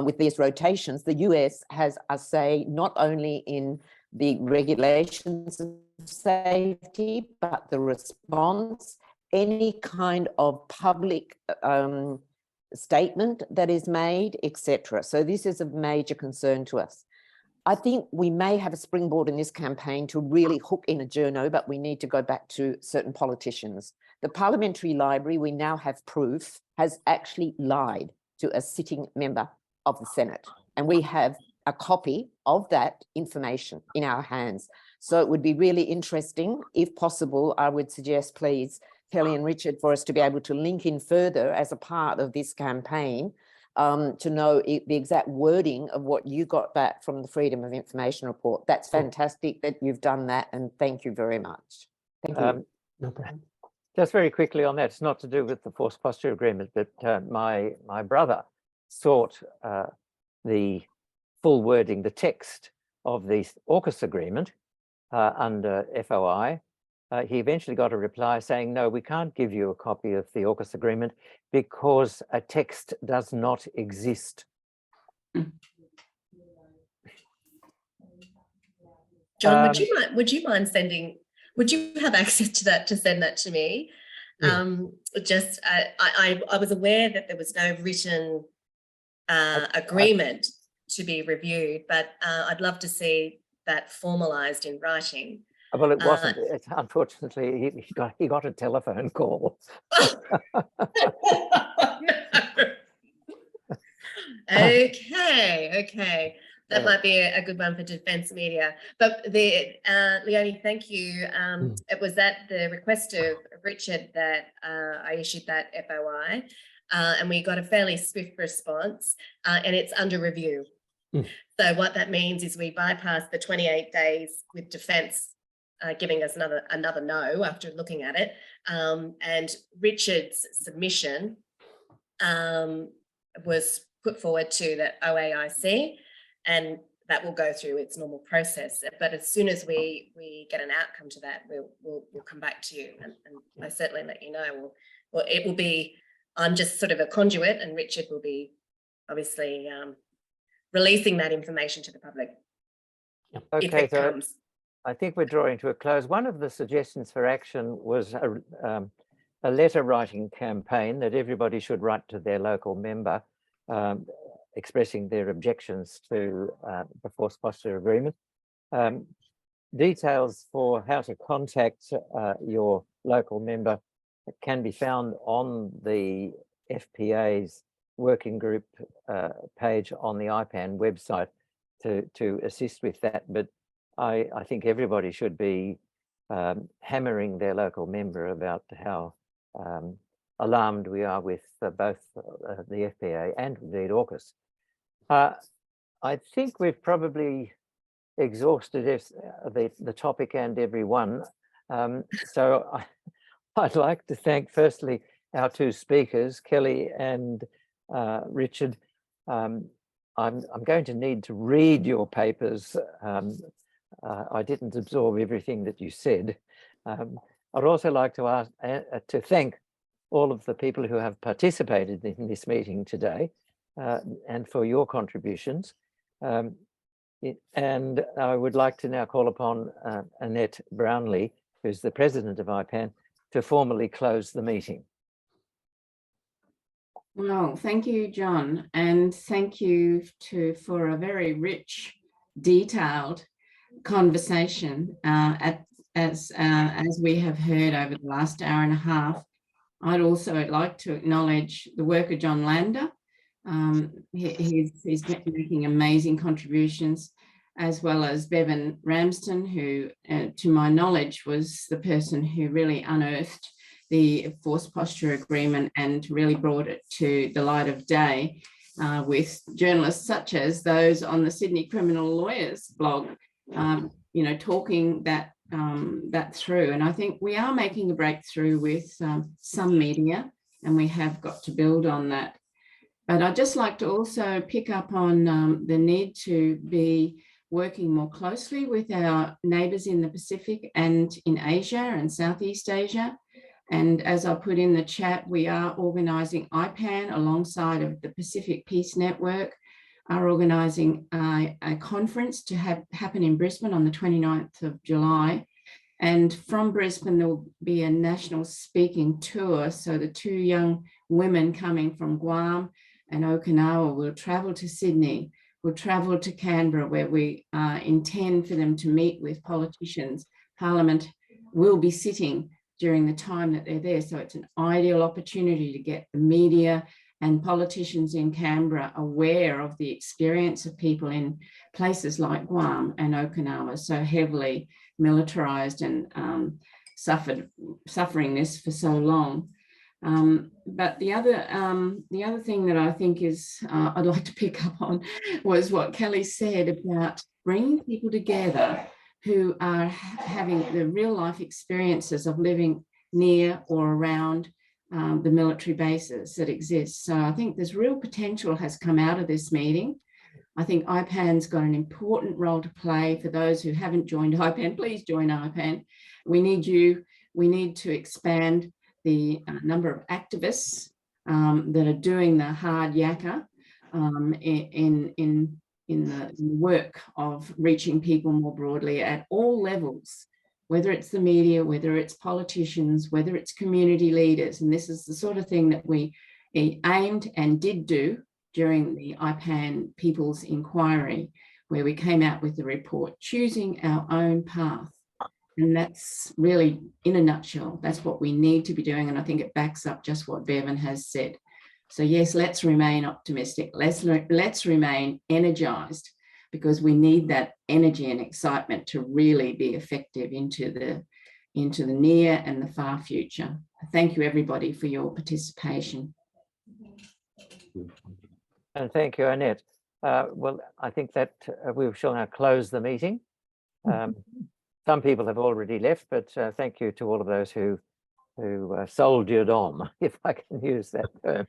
with these rotations, the US has a say not only in the regulations of safety, but the response, any kind of public statement that is made, etc. So this is of major concern to us. I think we may have a springboard in this campaign to really hook in a journo, but we need to go back to certain politicians. The Parliamentary Library, we now have proof, has actually lied to a sitting member of the Senate. And we have a copy of that information in our hands. So it would be really interesting, if possible, I would suggest, please, Kelly and Richard, for us to be able to link in further as a part of this campaign to know the exact wording of what you got back from the Freedom of Information report. That's fantastic that you've done that, and thank you very much. Thank you. No problem. Just very quickly on that, it's not to do with the Force Posture Agreement, but my brother sought the full wording, the text of the AUKUS agreement under FOI. He eventually got a reply saying, no, we can't give you a copy of the AUKUS agreement because a text does not exist. John, would you mind sending, would you have access to that to send that to me? Yeah. I was aware that there was no written agreement to be reviewed, but I'd love to see that formalised in writing. Well, it wasn't. Unfortunately, he got a telephone call. Okay. That might be a good one for defence media. But Leonie, thank you. It was at the request of Richard that I issued that FOI, and we got a fairly swift response, and it's under review. So what that means is we bypassed the 28 days with Defence giving us another no after looking at it, and Richard's submission was put forward to the OAIC, and that will go through its normal process. But as soon as we get an outcome to that, we'll come back to you, and I certainly let you know. Well, it will be, I'm just sort of a conduit, and Richard will be obviously releasing that information to the public. If it comes. I think we're drawing to a close. One of the suggestions for action was a letter writing campaign that everybody should write to their local member, expressing their objections to the Force Posture Agreement. Details for how to contact your local member can be found on the FPA's working group page on the IPAN website to assist with that. But I think everybody should be hammering their local member about how alarmed we are with both the FPA and indeed AUKUS. I think we've probably exhausted the topic and everyone. So I'd like to thank firstly our two speakers, Kelly and Richard. I'm going to need to read your papers. I didn't absorb everything that you said. I'd also like to ask to thank all of the people who have participated in this meeting today and for your contributions. And I would like to now call upon Annette Brownlee, who's the president of IPAN, to formally close the meeting. Well, thank you, John, and thank you for a very rich, detailed conversation. As we have heard over the last hour and a half, I'd also like to acknowledge the work of John Lander. He's making amazing contributions, as well as Bevan Ramsden, who, to my knowledge, was the person who really unearthed the force posture agreement and really brought it to the light of day with journalists such as those on the Sydney Criminal Lawyers blog, you know, talking that through. And I think we are making a breakthrough with some media, and we have got to build on that. But I'd just like to also pick up on the need to be working more closely with our neighbours in the Pacific and in Asia and Southeast Asia. And as I put in the chat, we are organising IPAN alongside of the Pacific Peace Network, are organising a conference to happen in Brisbane on the 29th of July. And from Brisbane, there will be a national speaking tour. So the two young women coming from Guam and Okinawa will travel to Sydney, will travel to Canberra, where we intend for them to meet with politicians. Parliament will be sitting during the time that they're there. So it's an ideal opportunity to get the media and politicians in Canberra aware of the experience of people in places like Guam and Okinawa, so heavily militarized and suffering this for so long. But the other thing that I think is I'd like to pick up on was what Kelly said about bringing people together who are having the real life experiences of living near or around the military bases that exist. So I think there's real potential has come out of this meeting. I think IPAN's got an important role to play. For those who haven't joined IPAN, please join IPAN. We need you. We need to expand the number of activists that are doing the hard yakka in the work of reaching people more broadly at all levels, whether it's the media, whether it's politicians, whether it's community leaders. And this is the sort of thing that we aimed and did do during the IPAN People's Inquiry, where we came out with the report, Choosing Our Own Path. And that's really, in a nutshell, that's what we need to be doing. And I think it backs up just what Bevan has said. So yes, let's remain optimistic. Let's remain energized, because we need that energy and excitement to really be effective into the near and the far future. Thank you, everybody, for your participation. And thank you, Annette. Well, I think that we shall now close the meeting. Some people have already left, but thank you to all of those who soldiered on, if I can use that term.